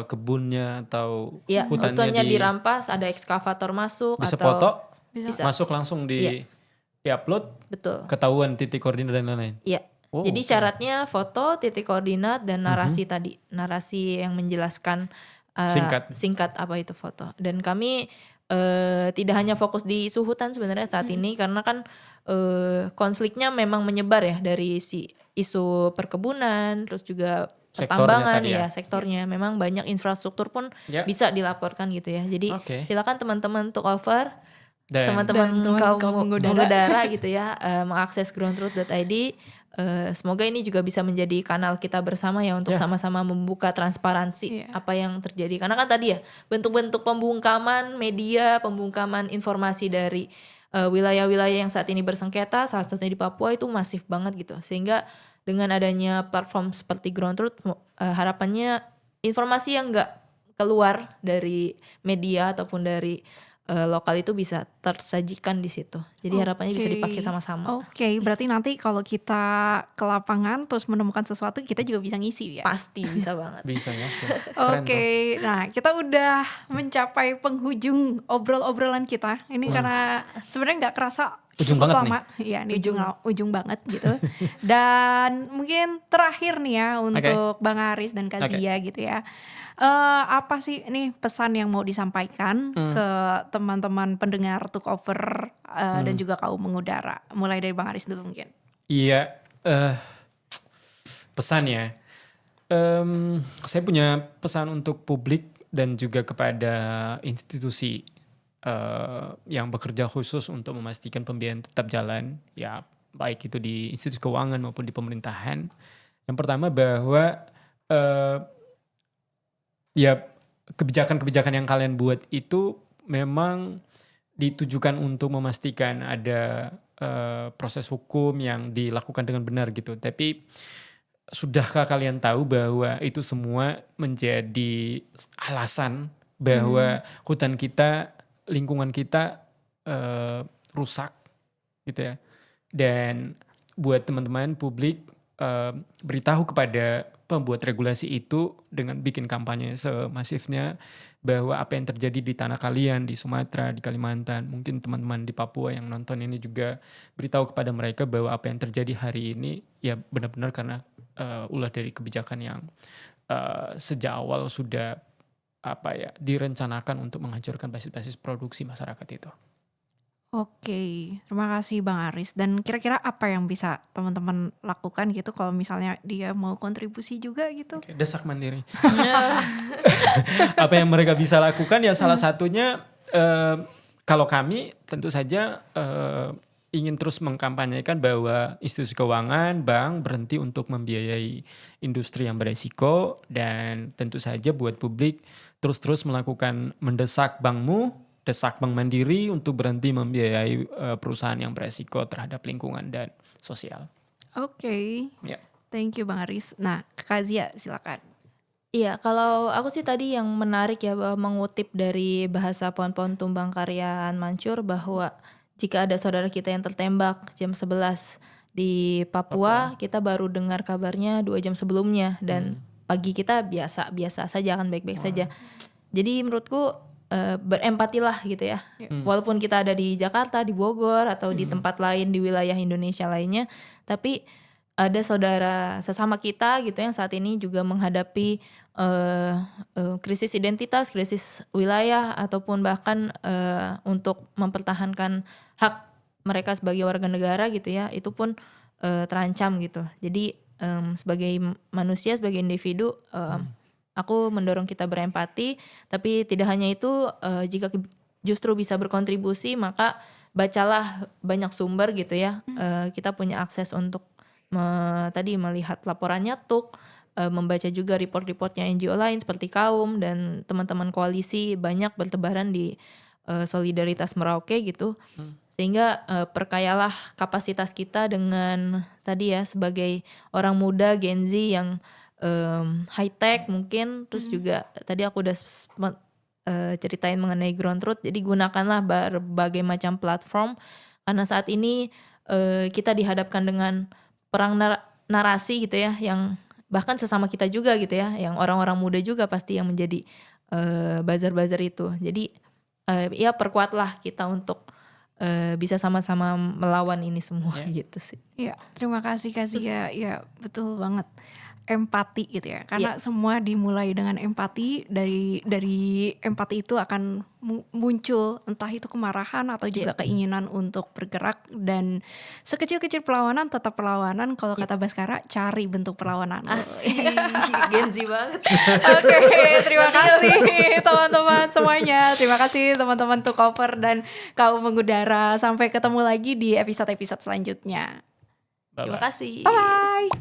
kebunnya atau hutannya dirampas, ada ekskavator masuk bisa atau foto, bisa masuk langsung di upload, betul. Ketahuan titik koordinat dan lain-lain. Iya. Jadi syaratnya foto, titik koordinat dan narasi tadi, narasi yang menjelaskan singkat apa itu foto. Dan kami tidak hanya fokus di isu hutan sebenarnya saat ini, karena kan konfliknya memang menyebar ya dari si isu perkebunan, terus juga pertambangan sektornya. Memang banyak infrastruktur pun bisa dilaporkan gitu ya. Jadi silakan teman-teman untuk over, teman-teman kaum mengudara gitu ya, mengakses groundtruth.id. Semoga ini juga bisa menjadi kanal kita bersama ya untuk sama-sama membuka transparansi apa yang terjadi. Karena kan tadi ya bentuk-bentuk pembungkaman media, pembungkaman informasi dari wilayah-wilayah yang saat ini bersengketa, salah satunya di Papua itu masif banget gitu. Sehingga dengan adanya platform seperti Ground Truth, harapannya informasi yang nggak keluar dari media ataupun dari lokal itu bisa tersajikan di situ. Jadi harapannya bisa dipakai sama-sama. Berarti nanti kalau kita ke lapangan terus menemukan sesuatu, kita juga bisa ngisi ya? Pasti bisa banget. Bisa ya. Nah kita udah mencapai penghujung obrolan kita. Ini karena sebenarnya nggak kerasa ujung banget lama. Iya, ini ujung banget gitu. Dan mungkin terakhir nih ya untuk Bang Aris dan Kak Zia gitu ya. Apa sih nih pesan yang mau disampaikan ke teman-teman pendengar Took Over dan juga kaum mengudara? Mulai dari Bang Aris dulu mungkin. Iya, pesan ya. Saya punya pesan untuk publik dan juga kepada institusi yang bekerja khusus untuk memastikan pembiayaan tetap jalan, ya baik itu di institusi keuangan maupun di pemerintahan. Yang pertama bahwa ya kebijakan-kebijakan yang kalian buat itu memang ditujukan untuk memastikan ada proses hukum yang dilakukan dengan benar gitu. Tapi sudahkah kalian tahu bahwa itu semua menjadi alasan bahwa hutan kita, lingkungan kita rusak gitu ya. Dan buat teman-teman publik, beritahu kepada pembuat regulasi itu dengan bikin kampanye semasifnya bahwa apa yang terjadi di tanah kalian, di Sumatera, di Kalimantan, mungkin teman-teman di Papua yang nonton ini juga beritahu kepada mereka bahwa apa yang terjadi hari ini ya benar-benar karena ulah dari kebijakan yang sejak awal sudah direncanakan untuk menghancurkan basis-basis produksi masyarakat itu. Terima kasih Bang Aris. Dan kira-kira apa yang bisa teman-teman lakukan gitu kalau misalnya dia mau kontribusi juga gitu? Desak mandiri. Apa yang mereka bisa lakukan ya salah satunya kalau kami tentu saja ingin terus mengkampanyekan bahwa institusi keuangan, bank berhenti untuk membiayai industri yang beresiko, dan tentu saja buat publik terus terus mendesak bankmu, desak Bank Mandiri untuk berhenti membiayai perusahaan yang beresiko terhadap lingkungan dan sosial. Thank you Bang Aris. Nah, Kak Zia silakan. Iya, kalau aku sih tadi yang menarik ya, bahwa mengutip dari bahasa Pohon-Pohon Tumbang karya Mansur, bahwa jika ada saudara kita yang tertembak jam 11 Di Papua kita baru dengar kabarnya 2 jam sebelumnya dan pagi kita biasa saja kan, baik-baik saja. Jadi menurutku berempatilah gitu ya. Walaupun kita ada di Jakarta, di Bogor atau di tempat lain di wilayah Indonesia lainnya, tapi ada saudara sesama kita gitu yang saat ini juga menghadapi krisis identitas, krisis wilayah ataupun bahkan untuk mempertahankan hak mereka sebagai warga negara gitu ya, itu pun terancam gitu. Jadi sebagai manusia, sebagai individu, aku mendorong kita berempati. Tapi tidak hanya itu, jika justru bisa berkontribusi, maka bacalah banyak sumber gitu ya. Kita punya akses untuk tadi melihat laporannya TUK, membaca juga report-reportnya NGO lain seperti Kaum dan teman-teman koalisi banyak bertebaran di Solidaritas Merauke gitu. Sehingga perkayalah kapasitas kita dengan tadi ya, sebagai orang muda Gen Z yang high tech mungkin, terus juga tadi aku udah ceritain mengenai ground truth. Jadi gunakanlah berbagai macam platform, karena saat ini kita dihadapkan dengan perang narasi gitu ya, yang bahkan sesama kita juga gitu ya, yang orang-orang muda juga pasti yang menjadi buzzer-buzzer itu. Jadi ya perkuatlah kita untuk bisa sama-sama melawan ini semua gitu sih. Ya, terima kasih Kak Zia. Ya, betul banget. Empati gitu ya. Karena semua dimulai dengan empati. Dari empati itu akan muncul entah itu kemarahan atau juga keinginan untuk bergerak, dan sekecil-kecil perlawanan tetap perlawanan. Kalau kata Baskara, cari bentuk perlawanan. Asik, Gen Z banget. Oke, terima kasih teman-teman semuanya. Terima kasih teman-teman Tukoper dan Kaum Mengudara. Sampai ketemu lagi di episode-episode selanjutnya. Terima kasih. Bye.